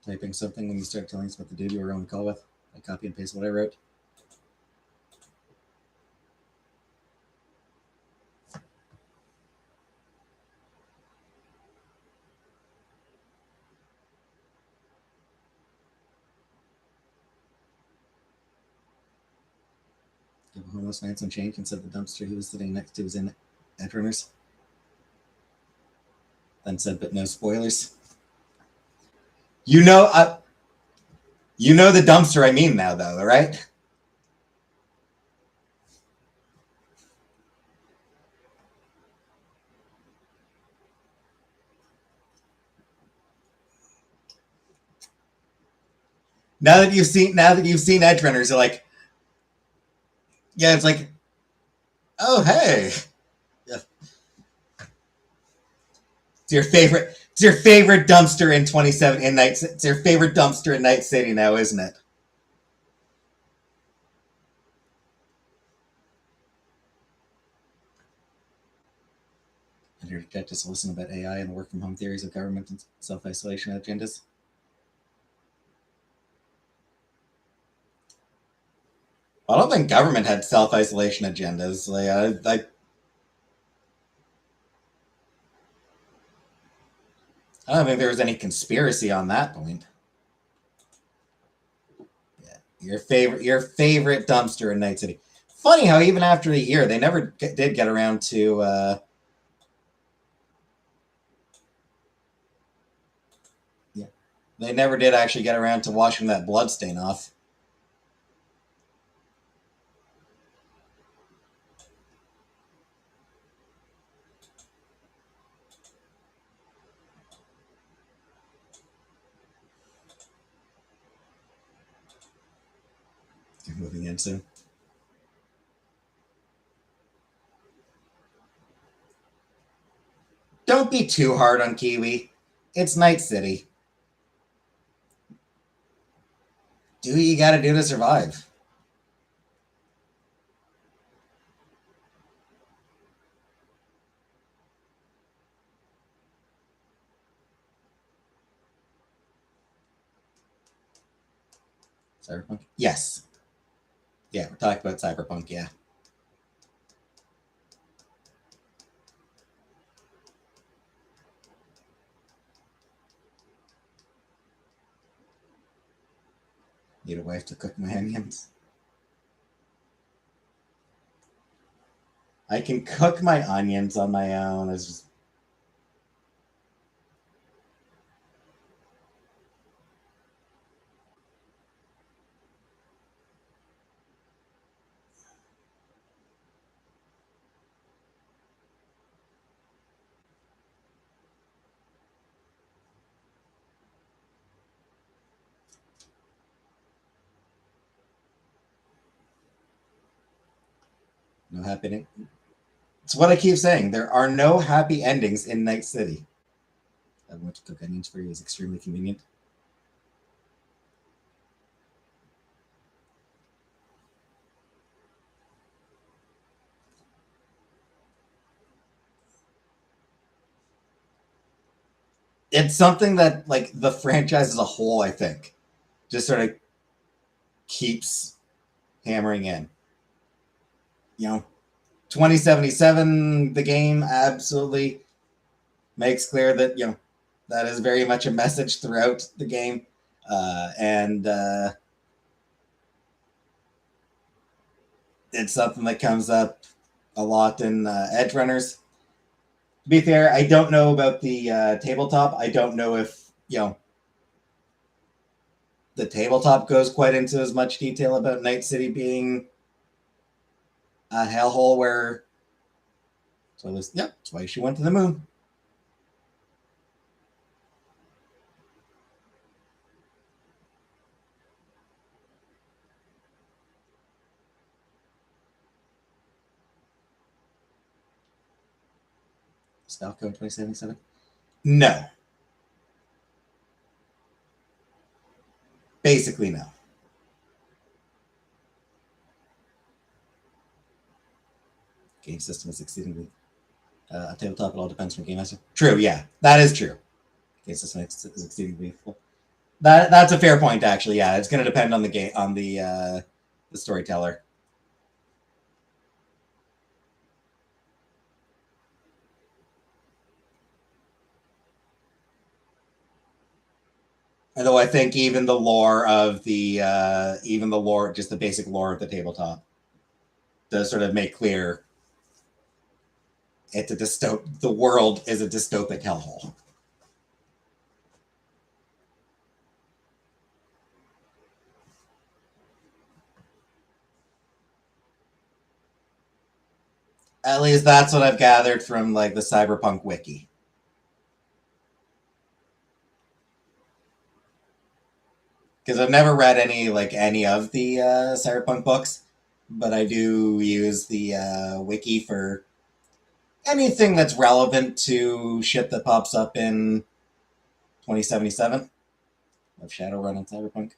Typing something when you start telling us what to do to your own call with. I copy and paste what I wrote. Give a homeless man some change and said the dumpster he was sitting next to was in Edrunners. Then said, but no spoilers. You know, you know the dumpster I mean now, though, right? Now that you've seen Edrunners, you're like, yeah, it's like, oh hey, yeah. It's your favorite. It's your favorite dumpster in 27 in Night. It's your favorite dumpster in Night City now, isn't it? And your detectives listen about AI and the work from home theories of government and self isolation agendas. I don't think government had self isolation agendas. I don't think there was any conspiracy on that point. Yeah, your favorite dumpster in Night City. Funny how even after a year, they never did get around to. Yeah, they never did actually get around to washing that blood stain off. You're moving in soon. Don't be too hard on Kiwi. It's Night City. Do what you gotta do to survive. Cyberpunk? Yes. Yeah, we're talking about Cyberpunk, yeah. Need a wife to cook my onions. I can cook my onions on my own. It's just no happy. It's what I keep saying. There are no happy endings in Night City. I want to cook onions for you is extremely convenient. It's something that like the franchise as a whole, I think, just sort of keeps hammering in. You know, 2077, the game absolutely makes clear that, you know, that is very much a message throughout the game. And it's something that comes up a lot in Edge Runners. To be fair, I don't know about the tabletop. I don't know if, you know, the tabletop goes quite into as much detail about Night City being a hellhole where. So this, yep, that's why she went to the moon. Stalco 2077? No. Basically, no. Game system is exceedingly. A tabletop, it all depends from game master. True, yeah. That is true. Game system is exceedingly full. That's a fair point, actually. Yeah, it's going to depend on the game, on the storyteller. Although I think even the lore of even the lore, just the basic lore of the tabletop, does sort of make clear it's a the world is a dystopic hellhole. At least that's what I've gathered from like the Cyberpunk wiki. Because I've never read any of the Cyberpunk books, but I do use the wiki for anything that's relevant to shit that pops up in 2077 of Shadowrun and Cyberpunk.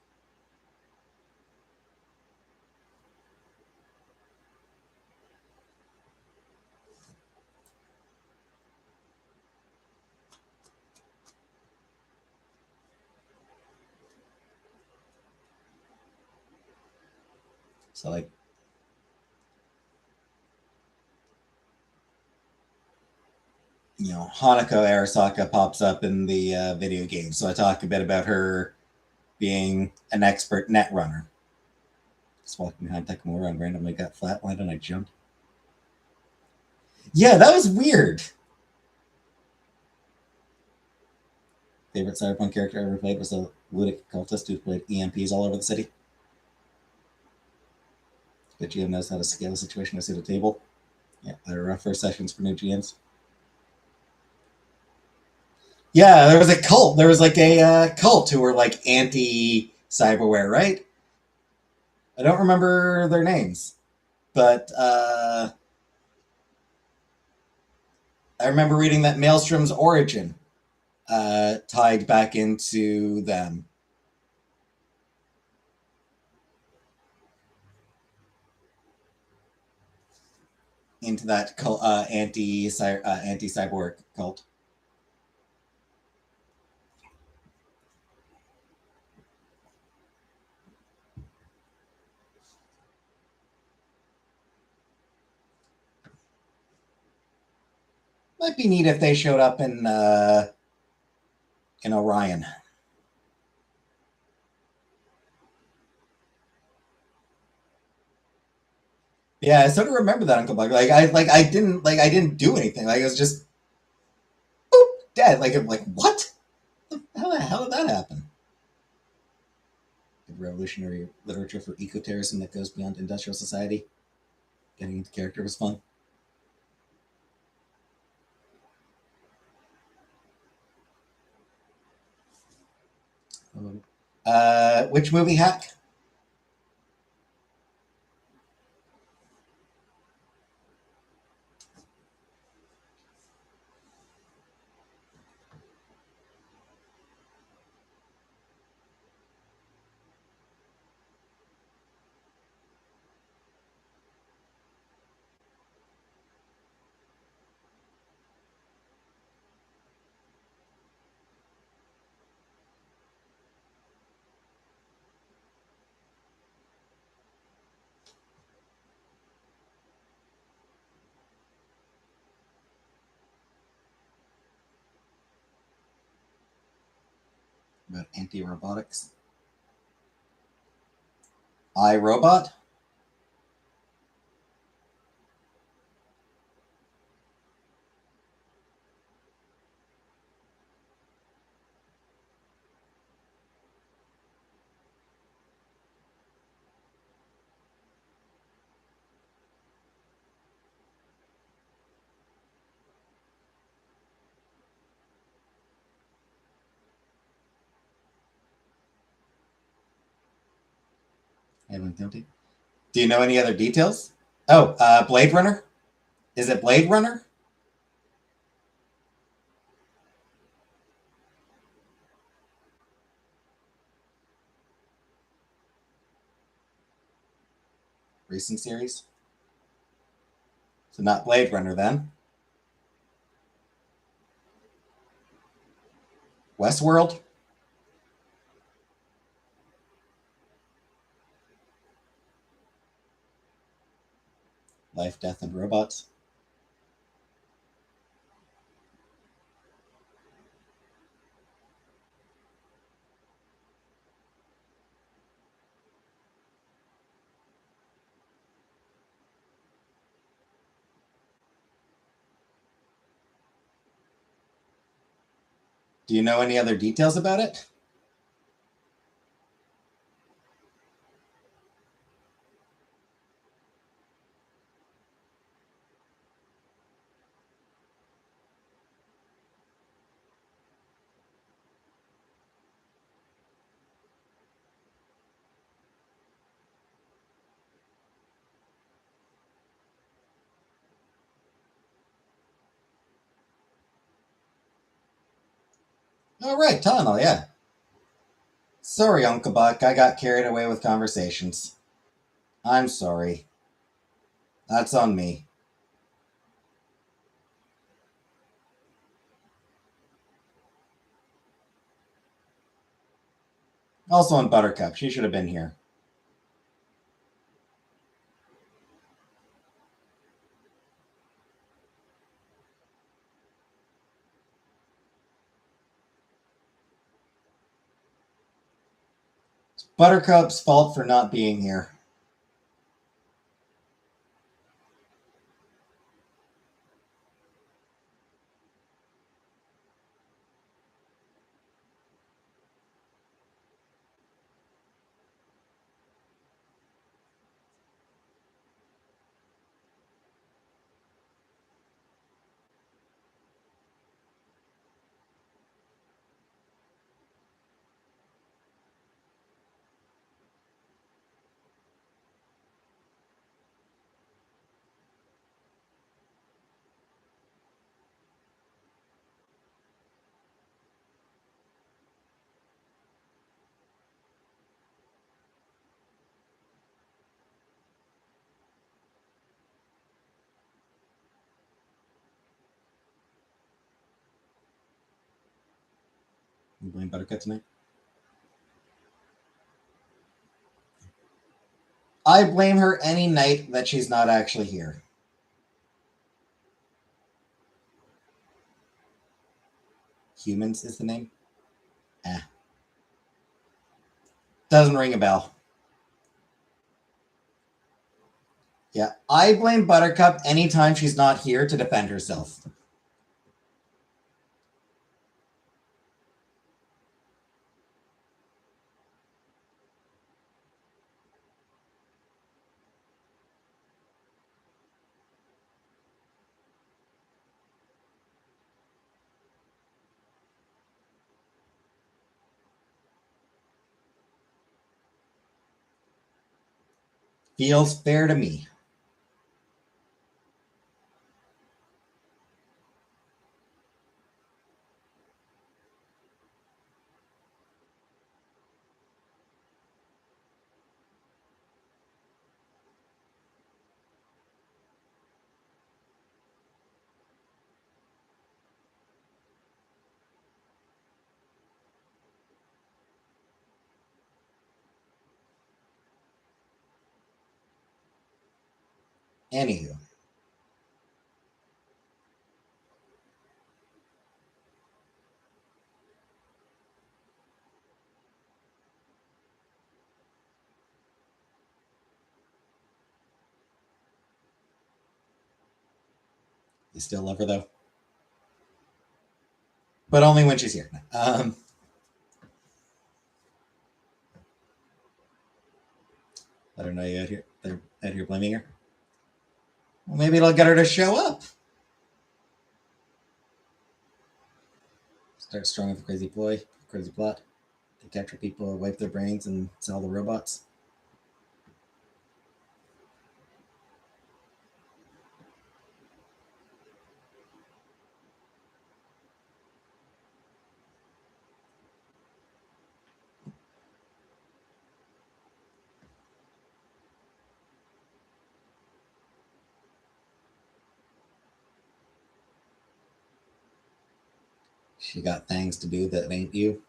So like, you know, Hanako Arasaka pops up in the video game, so I talk a bit about her being an expert net runner. Just walking behind Takamura and randomly got flatlined and I jumped. Yeah, that was weird. Favorite Cyberpunk character I ever played was a ludic cultist who played EMPs all over the city. The GM knows how to scale a situation to suit a table. Yeah, there were first sessions for new GMs. Yeah, there was a cult. There was like a cult who were like anti cyberware, right? I don't remember their names, but I remember reading that Maelstrom's origin tied back into them. Into that cult, anti cyborg cult. Might be neat if they showed up in Orion. Yeah, I sort of remember that Uncle Buck. I didn't do anything. Like it was just boop, dead. Like I'm like what? How the hell did that happen? Revolutionary literature for eco-terrorism that goes beyond industrial society. Getting into character was fun. Which movie hack? About anti-robotics. I, Robot. Anyone guilty? Do you know any other details? Oh, Blade Runner. Is it Blade Runner? Recent series. So not Blade Runner then. Westworld. Life, Death, and Robots. Do you know any other details about it? All right, Tunnel, yeah. Sorry, Uncle Buck, I got carried away with conversations. I'm sorry. That's on me. Also on Buttercup, she should have been here. It's Buttercup's fault for not being here. You blame Buttercup tonight? I blame her any night that she's not actually here. Humans is the name? Doesn't ring a bell. Yeah, I blame Buttercup anytime she's not here to defend herself. Feels fair to me. Anywho. You still love her though? But only when she's here. Let her know you're out here blaming her. Well, maybe it'll get her to show up. Start strong with a crazy ploy, crazy plot. To capture people, wipe their brains, and sell the robots. She got things to do that ain't you.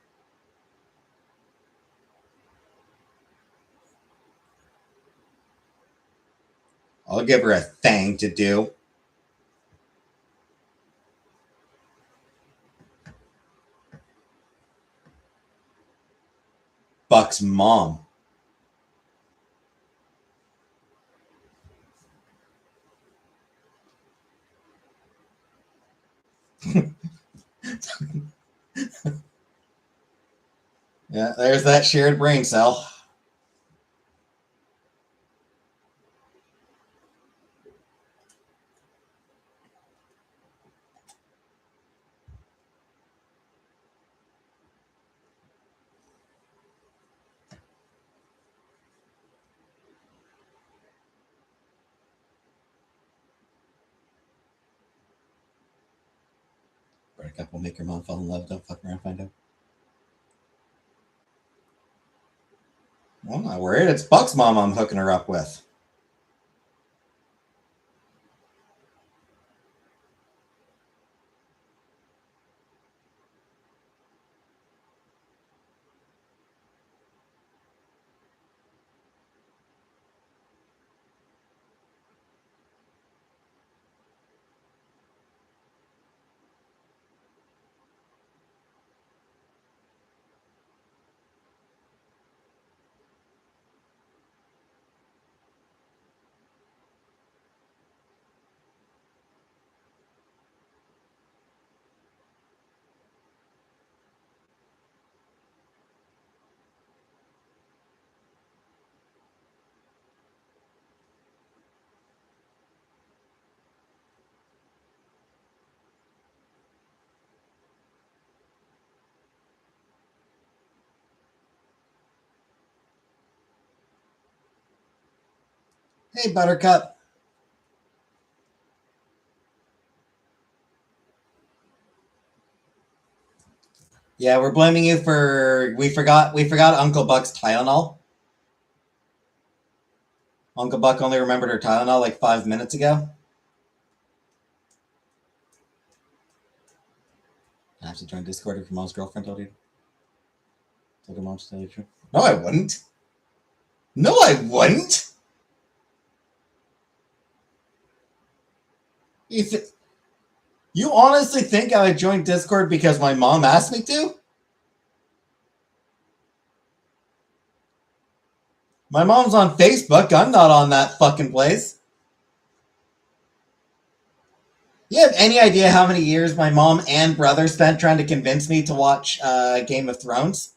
I'll give her a thing to do. Buck's mom. Yeah, there's that shared brain cell. Buttercup will make your mom fall in love. Don't fuck around, find out. I'm not worried. It's Buck's mom I'm hooking her up with. Hey, Buttercup. Yeah, we're blaming you for we forgot Uncle Buck's Tylenol. Uncle Buck only remembered her Tylenol like 5 minutes ago. I have to join Discord if your mom's girlfriend told you. Look at Mom's Daily True. No, I wouldn't. No, I wouldn't. You honestly think I would join Discord because my mom asked me to? My mom's on Facebook. I'm not on that fucking place. You have any idea how many years my mom and brother spent trying to convince me to watch Game of Thrones?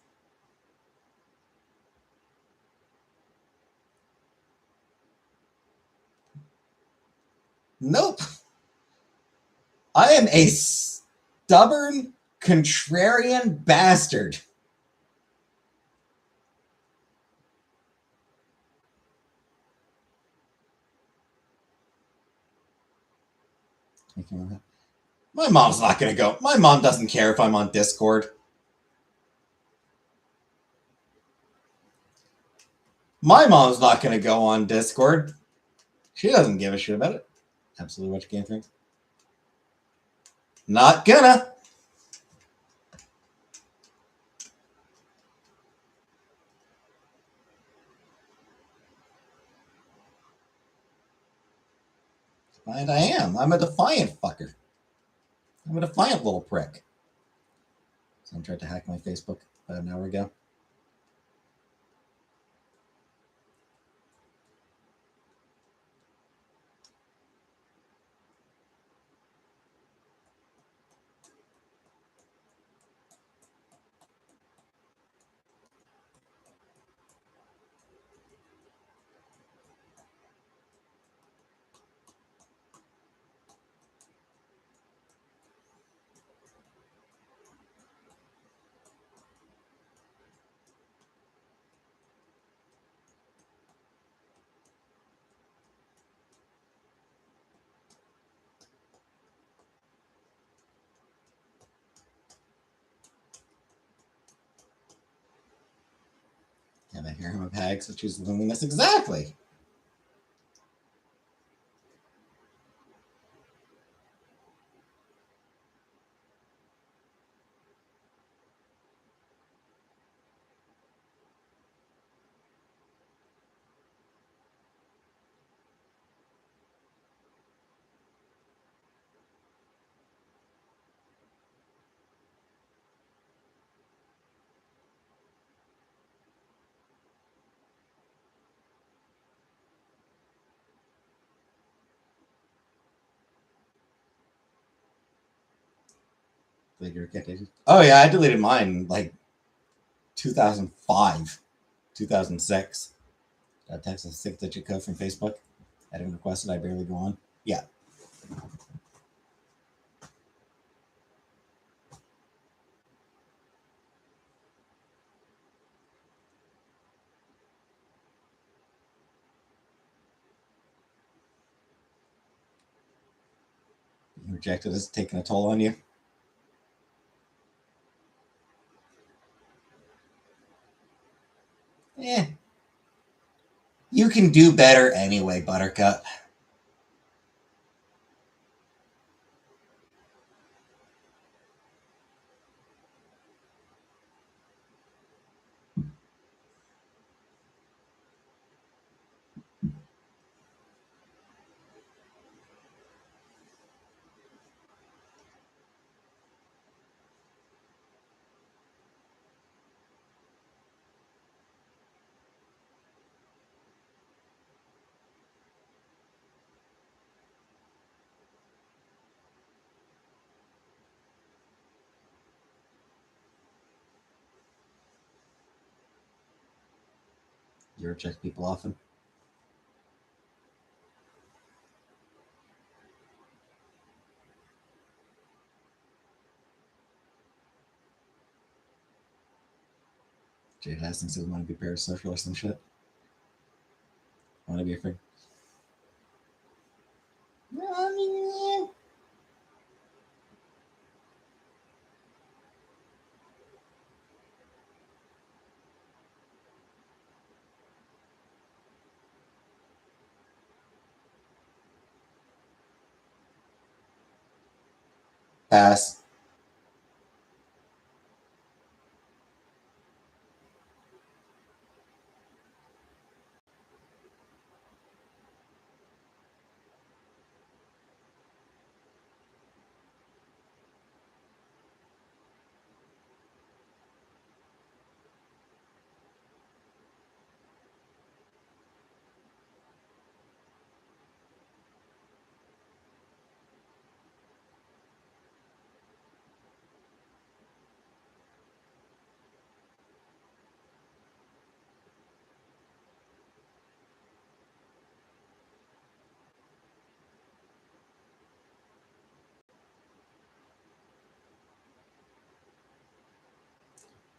Nope. I am a stubborn, contrarian bastard. My mom's not going to go. My mom doesn't care if I'm on Discord. My mom's not going to go on Discord. She doesn't give a shit about it. Absolutely watch Game of Thrones. Not gonna. And I am. I'm a defiant fucker. I'm a defiant little prick. Someone tried to hack my Facebook about an hour ago. Have a harem of hags that choose loneliness. Exactly. Oh yeah, I deleted mine like 2005, 2006. Got a text a 6-digit code from Facebook. I didn't request it. I barely go on. Yeah. You rejected us, taking a toll on you. Eh. You can do better anyway, Buttercup. You reject people often. Jade Hastings says, want to be parasocial or some shit. Want to be a friend. Pass.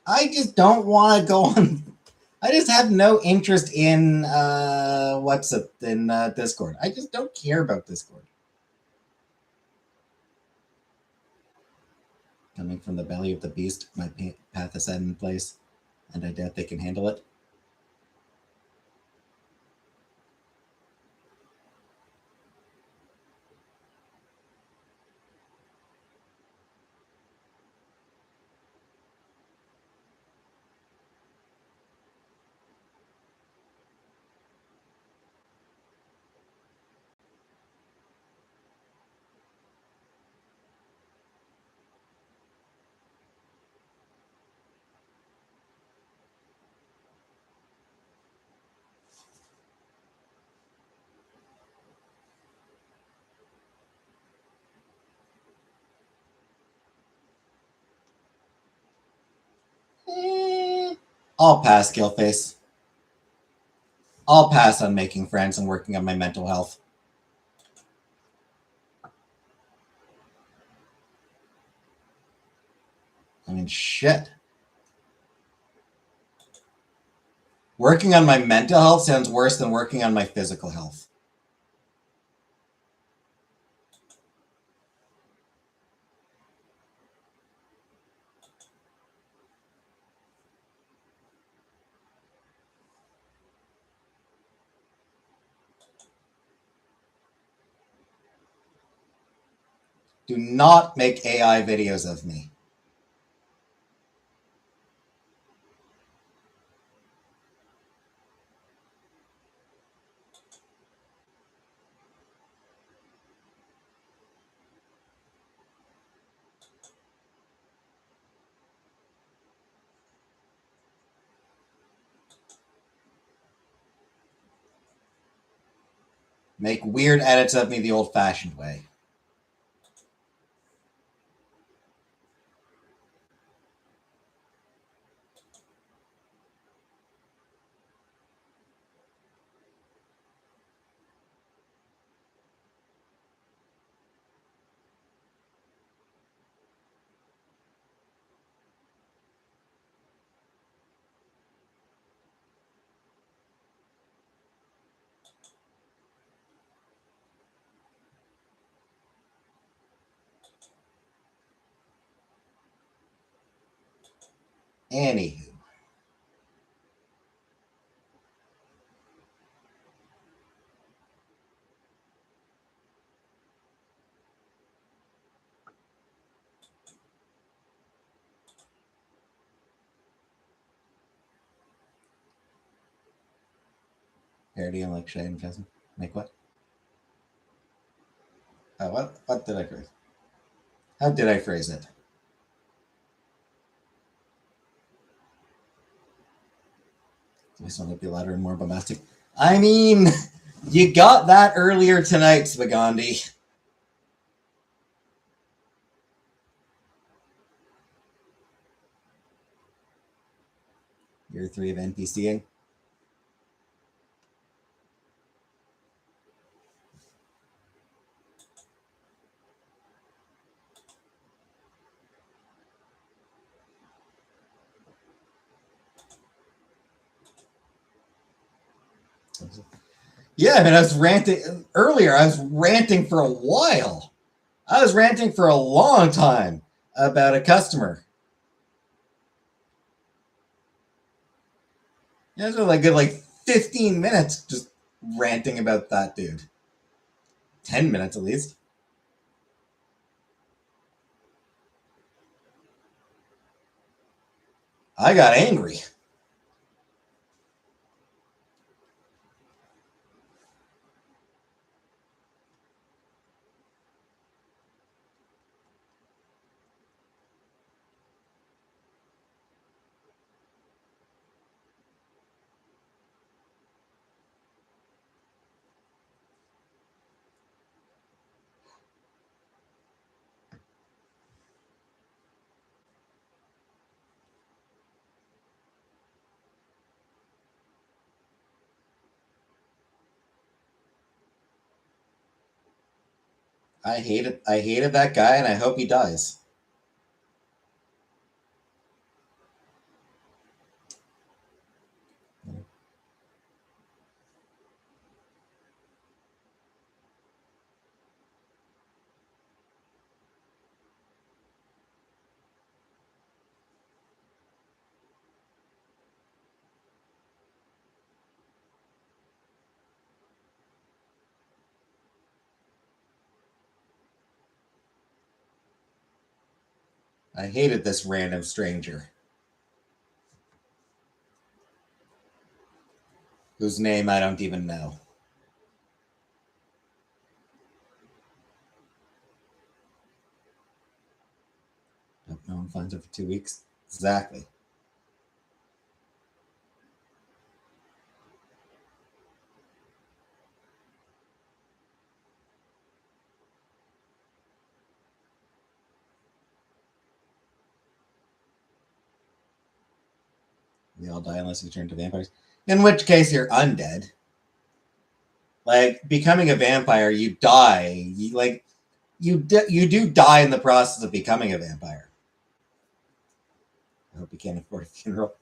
I just don't want to go on. I just have no interest in what's it in Discord. I just don't care about Discord. Coming from the belly of the beast, my path is set in place, and I doubt they can handle it. I'll pass, Gillface. I'll pass on making friends and working on my mental health. I mean, shit. Working on my mental health sounds worse than working on my physical health. Do not make AI videos of me. Make weird edits of me the old-fashioned way. Anywho. Parody on like Shay and Cousin. Make what? What did I phrase? How did I phrase it? This one might be louder and more bombastic. I mean, you got that earlier tonight, Spagandi. Year 3 of NPCing. Yeah, I mean, I was ranting earlier. I was ranting for a while. I was ranting for a long time about a customer. Yeah, it was like good, like 15 minutes just ranting about that dude. 10 minutes at least. I got angry. I hated that guy, and I hope he dies. I hated this random stranger whose name I don't even know. No one finds it for 2 weeks. Exactly. We all die unless we turn to vampires. In which case, you're undead. Like becoming a vampire, you die. You do die in the process of becoming a vampire. I hope you can't afford a funeral.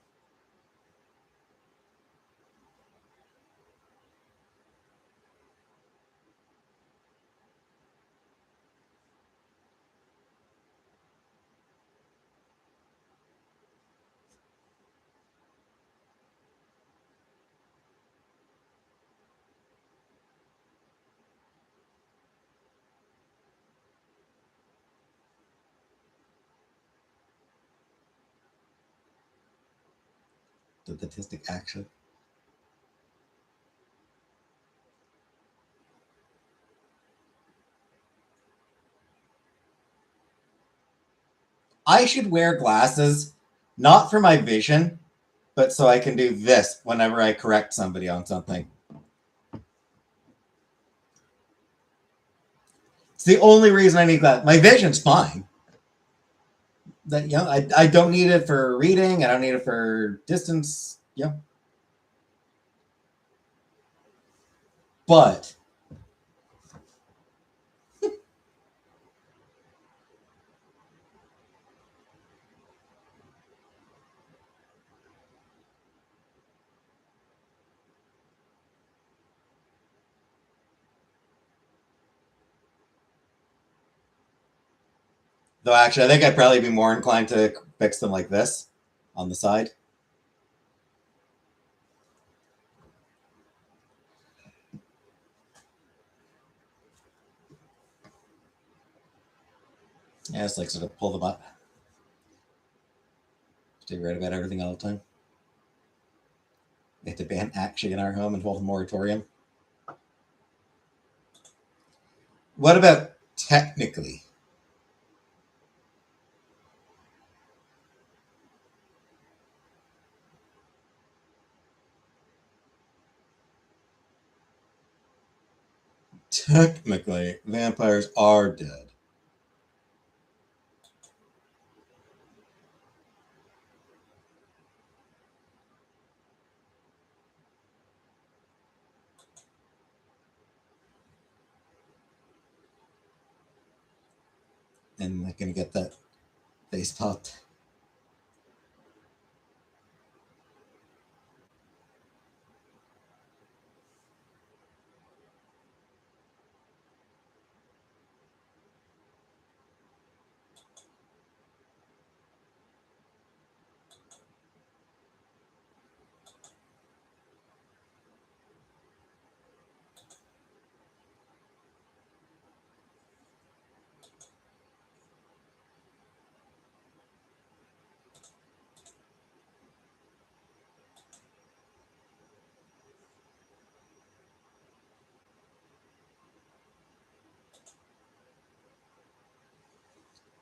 The statistic action. I should wear glasses, not for my vision, but so I can do this whenever I correct somebody on something. It's the only reason I need that. My vision's fine. That I don't need it for reading. I don't need it for distance. But though, actually, I think I'd probably be more inclined to fix them like this on the side. Yeah, it's like sort of pull them up. Stay right about everything all the time. We have to ban action in our home and hold a moratorium. What about technically? Technically, vampires are dead. And I'm gonna get that face popped.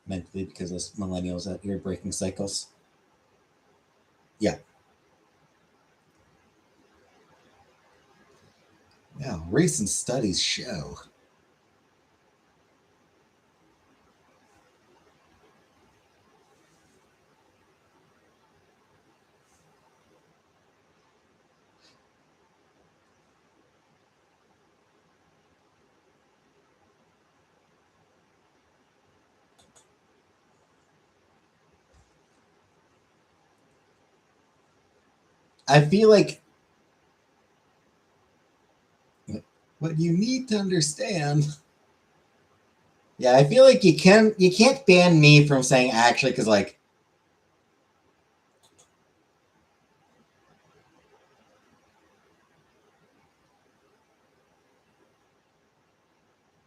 Mentally, because us millennials out here breaking cycles. Yeah. Now, recent studies show. I feel like what you need to understand. Yeah, I feel like you can't ban me from saying actually because like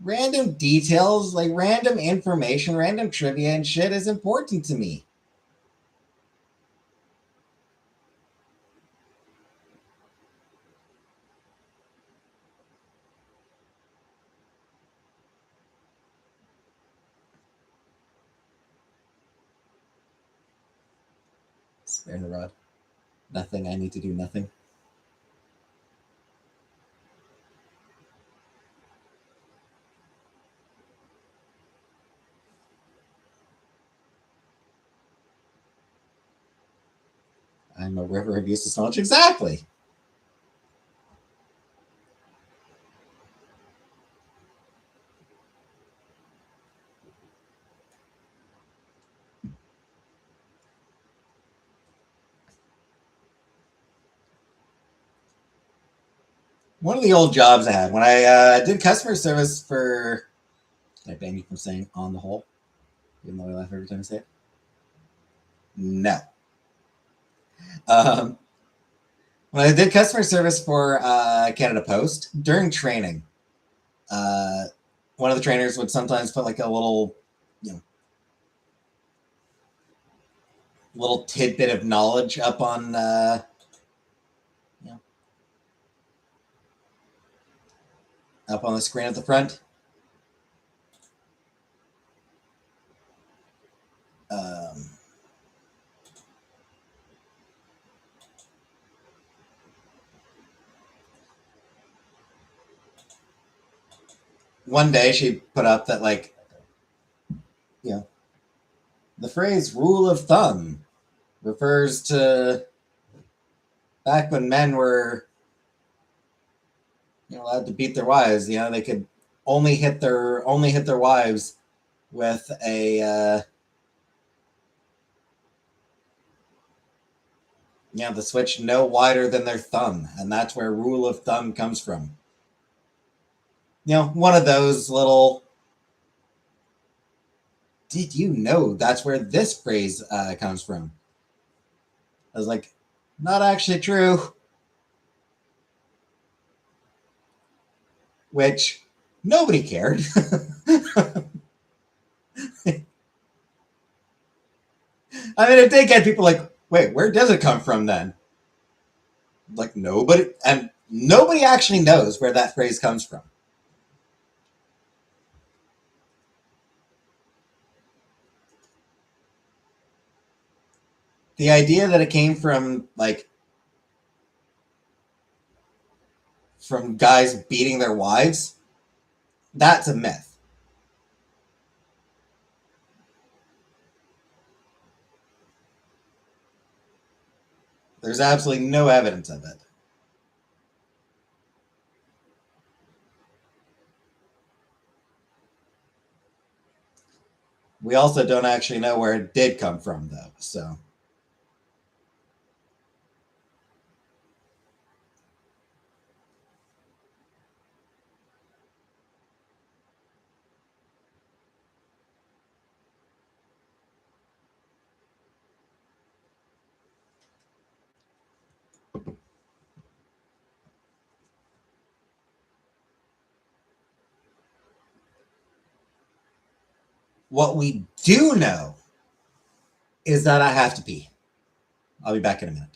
Random details, like random information, random trivia and shit is important to me. Spare the rod. Nothing. I need to do nothing. I'm a river of useless knowledge. Exactly. One of the old jobs I had when I did customer service for. Did I ban you from saying on the whole? Even though I laugh every time I say it? No. Um, when I did customer service for Canada Post, during training, uh, one of the trainers would sometimes put like a little, you know, little tidbit of knowledge up on, you know, up on the screen at the front. Um, One day she put up that like, you know, the phrase "rule of thumb" refers to back when men were, you know, allowed to beat their wives. You know, they could only hit their wives with a the switch no wider than their thumb, and that's where rule of thumb comes from. You know, one of those little. Did you know that's where this phrase comes from? I was like, not actually true. Which nobody cared. I mean, it did get people like, wait, where does it come from then? Like nobody actually knows where that phrase comes from. The idea that it came from guys beating their wives, that's a myth. There's absolutely no evidence of it. We also don't actually know where it did come from, though. So, what we do know is that I have to pee. I'll be back in a minute.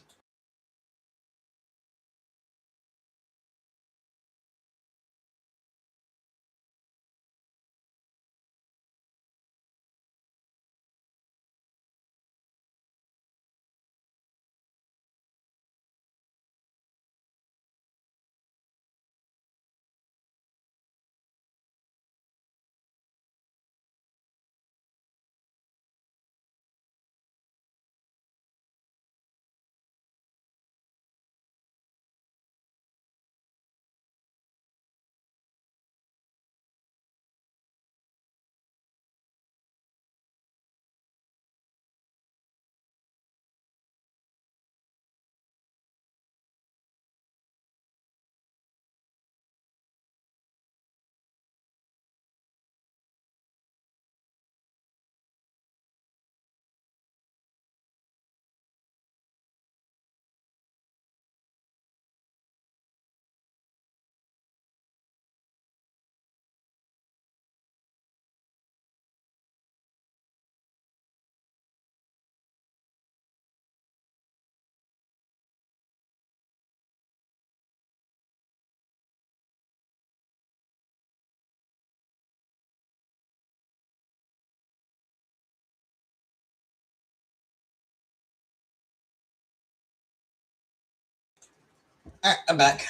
All right, I'm back.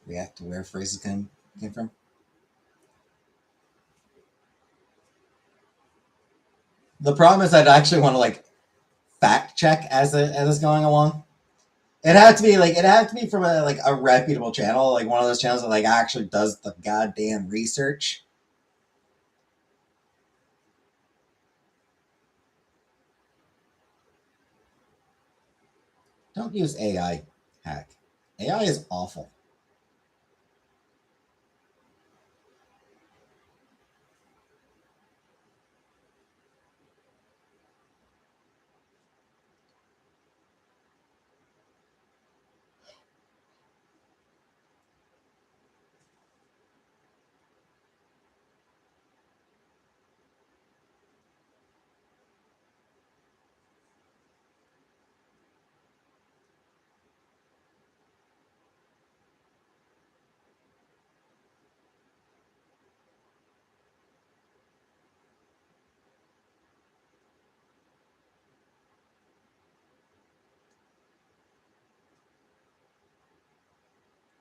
React to where phrases came from. The problem is I'd actually want to like fact check as it's going along. It had to be like it had to be from a reputable channel, like one of those channels that like actually does the goddamn research. Don't use AI hack. AI is awful.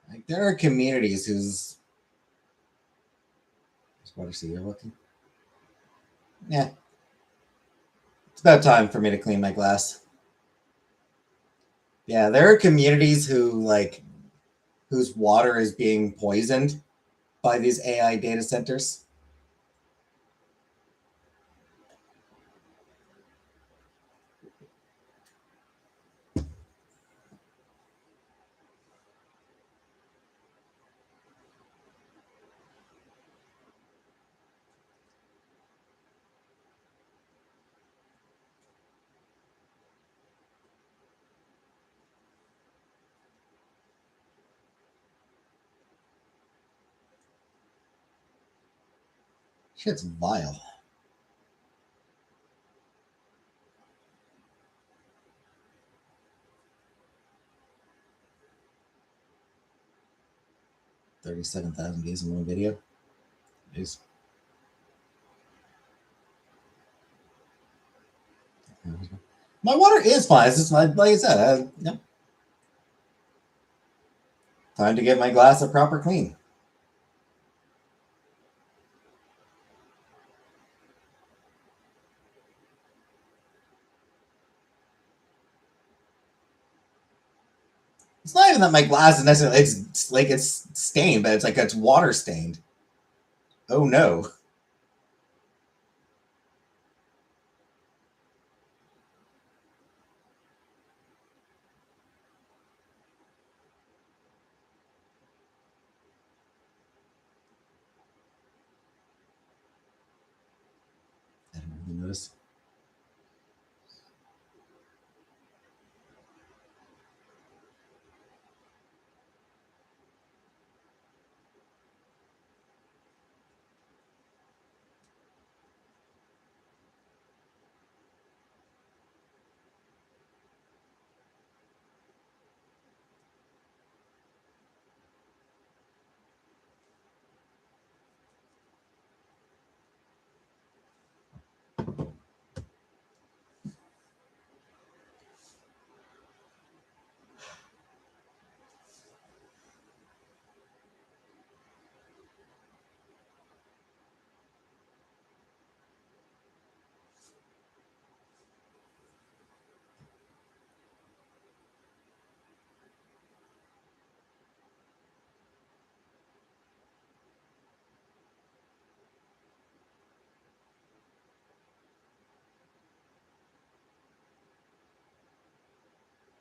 Like there are communities whose water see you're looking. Yeah, it's about time for me to clean my glass. Yeah, there are communities who like whose water is being poisoned by these AI data centers. Shit's vile. $37,000 views in one video. Jeez. My water is fine. It's just like I said. Yep. Time to get my glass a proper clean. It's not even that my glass is necessarily. It's like it's stained, but it's like it's water stained. Oh no. I didn't really notice.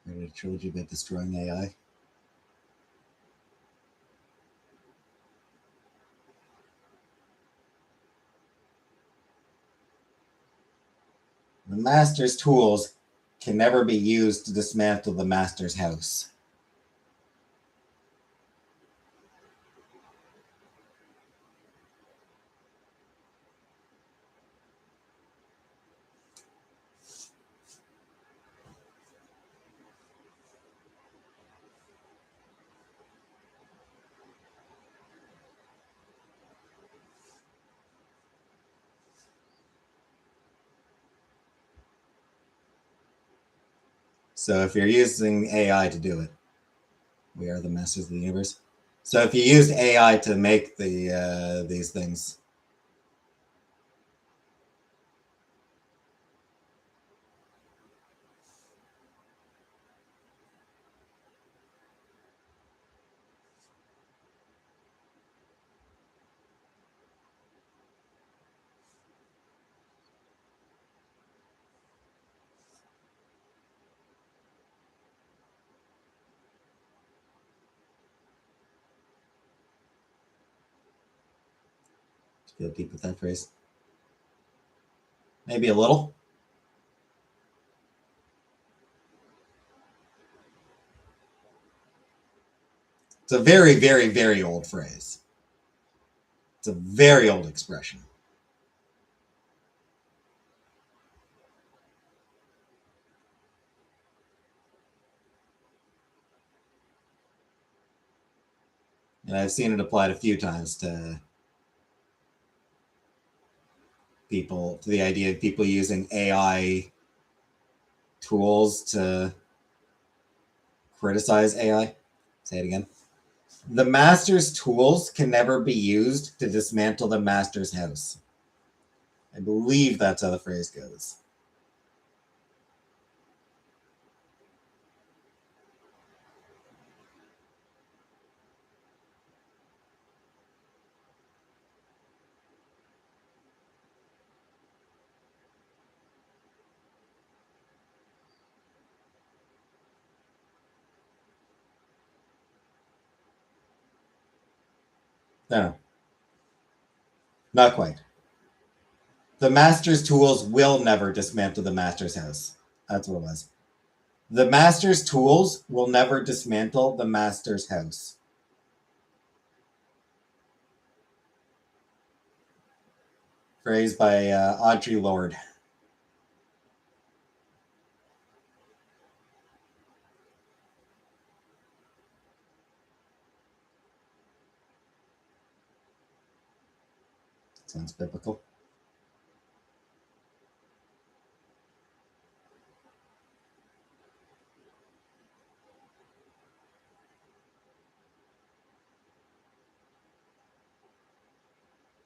I read a trilogy about destroying AI. The master's tools can never be used to dismantle the master's house. So if you're using AI to do it, we are the masters of the universe. So if you used AI to make these things, feel deep with that phrase. Maybe a little. It's a very, very, very old phrase. It's a very old expression. And I've seen it applied a few times to people, to the idea of people using AI tools to criticize AI. Say it again. The master's tools can never be used to dismantle the master's house. I believe that's how the phrase goes. No, not quite. The master's tools will never dismantle the master's house. That's what it was. The master's tools will never dismantle the master's house. Phrase by Audre Lorde. Sounds biblical.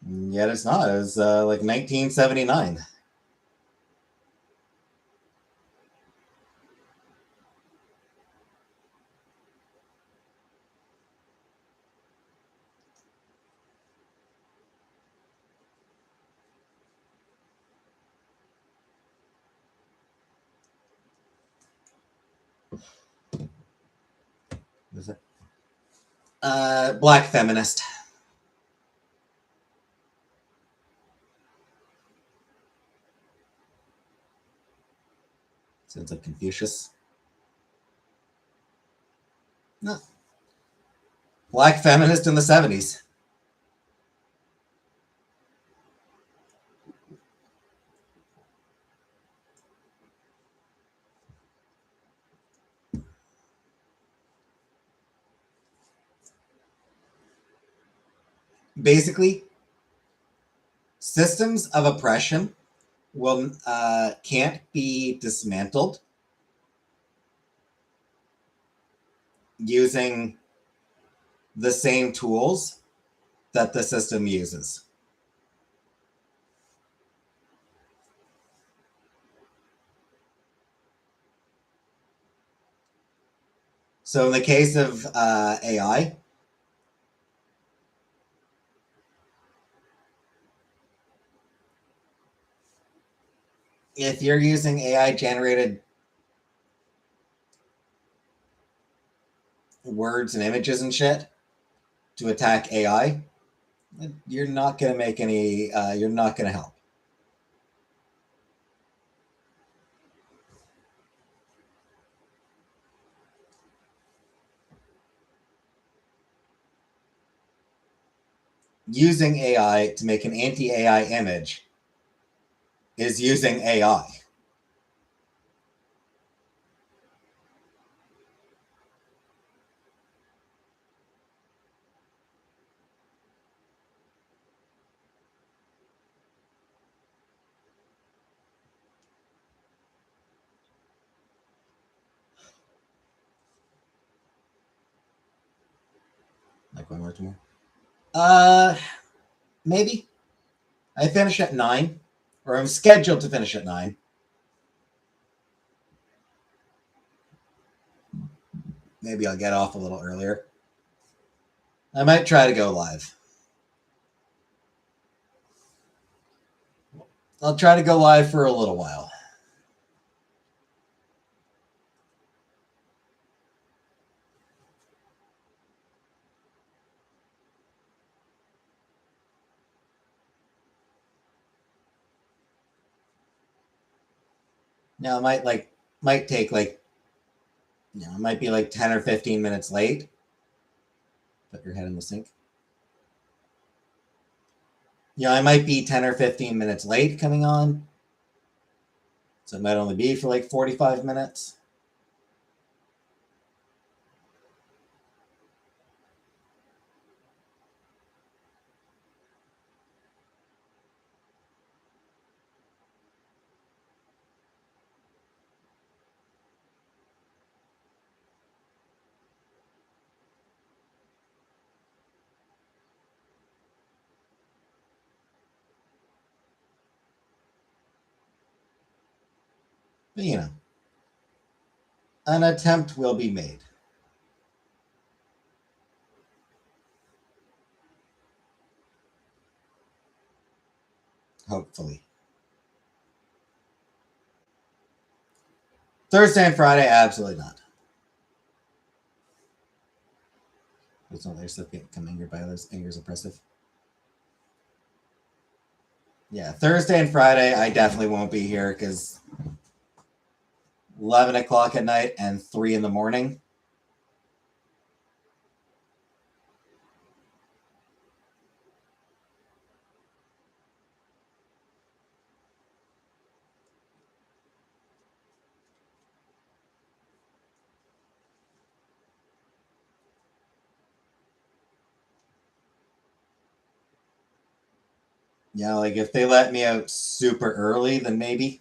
Yet it's not. It was like 1979. Is it? Black feminist. Sounds like Confucius. No. Black feminist in the 70s. Basically, systems of oppression will can't be dismantled using the same tools that the system uses. So in the case of AI, if you're using AI generated words and images and shit to attack AI, you're not going to make any, you're not going to help. Using AI to make an anti-AI image is using AI. Check one more tomorrow. Maybe. I finish at 9, or I'm scheduled to finish at 9. Maybe I'll get off a little earlier. I might try to go live. I'll try to go live for a little while. Now, it might take it might be like 10 or 15 minutes late. Put your head in the sink. I might be 10 or 15 minutes late coming on. So it might only be for like 45 minutes. But an attempt will be made. Hopefully. Thursday and Friday, absolutely not. There's no other stuff become angered by others. Anger is oppressive. Yeah, Thursday and Friday, I definitely won't be here because 11 o'clock at night and 3 in the morning. Yeah, like if they let me out super early, then maybe.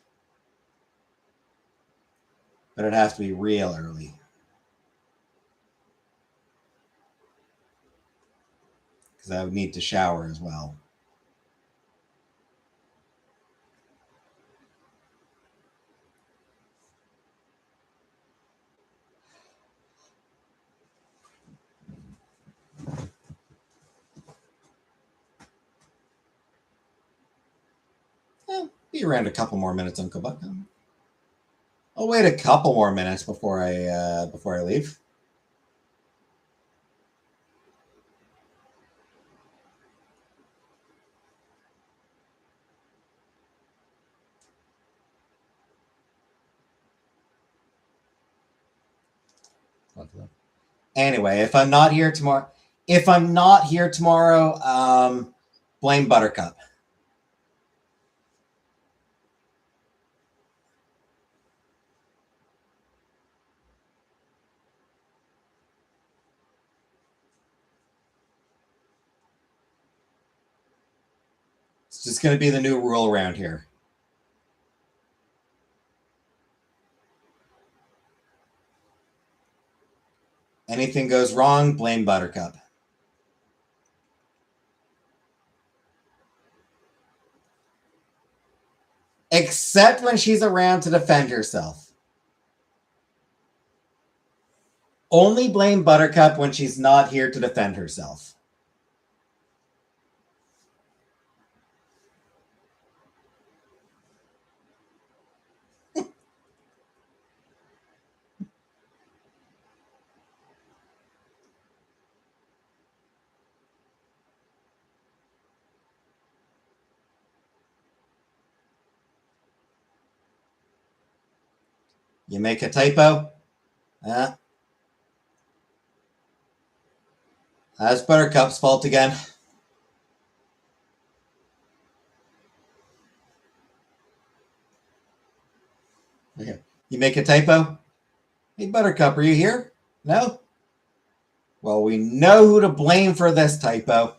But it'd have to be real early. Because I would need to shower as well. Be around a couple more minutes, Uncle Buck. I'll wait a couple more minutes before I leave. Anyway, if I'm not here tomorrow, blame Buttercup. It's just going to be the new rule around here. Anything goes wrong, blame Buttercup. Except when she's around to defend herself. Only blame Buttercup when she's not here to defend herself. You make a typo? That's Buttercup's fault again. Okay. You make a typo? Hey, Buttercup, are you here? No? Well, we know who to blame for this typo.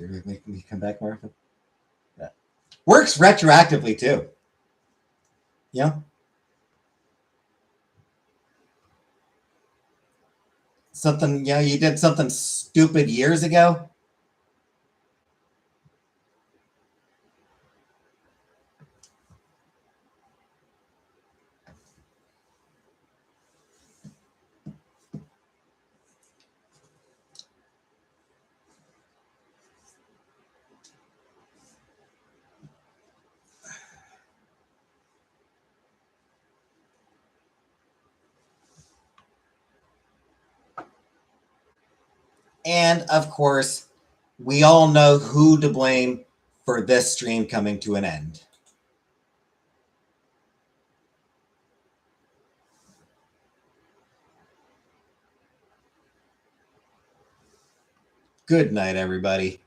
So you're making me come back more often. Yeah. Works retroactively too. Yeah. Something, you did something stupid years ago. And of course, we all know who to blame for this stream coming to an end. Good night, everybody.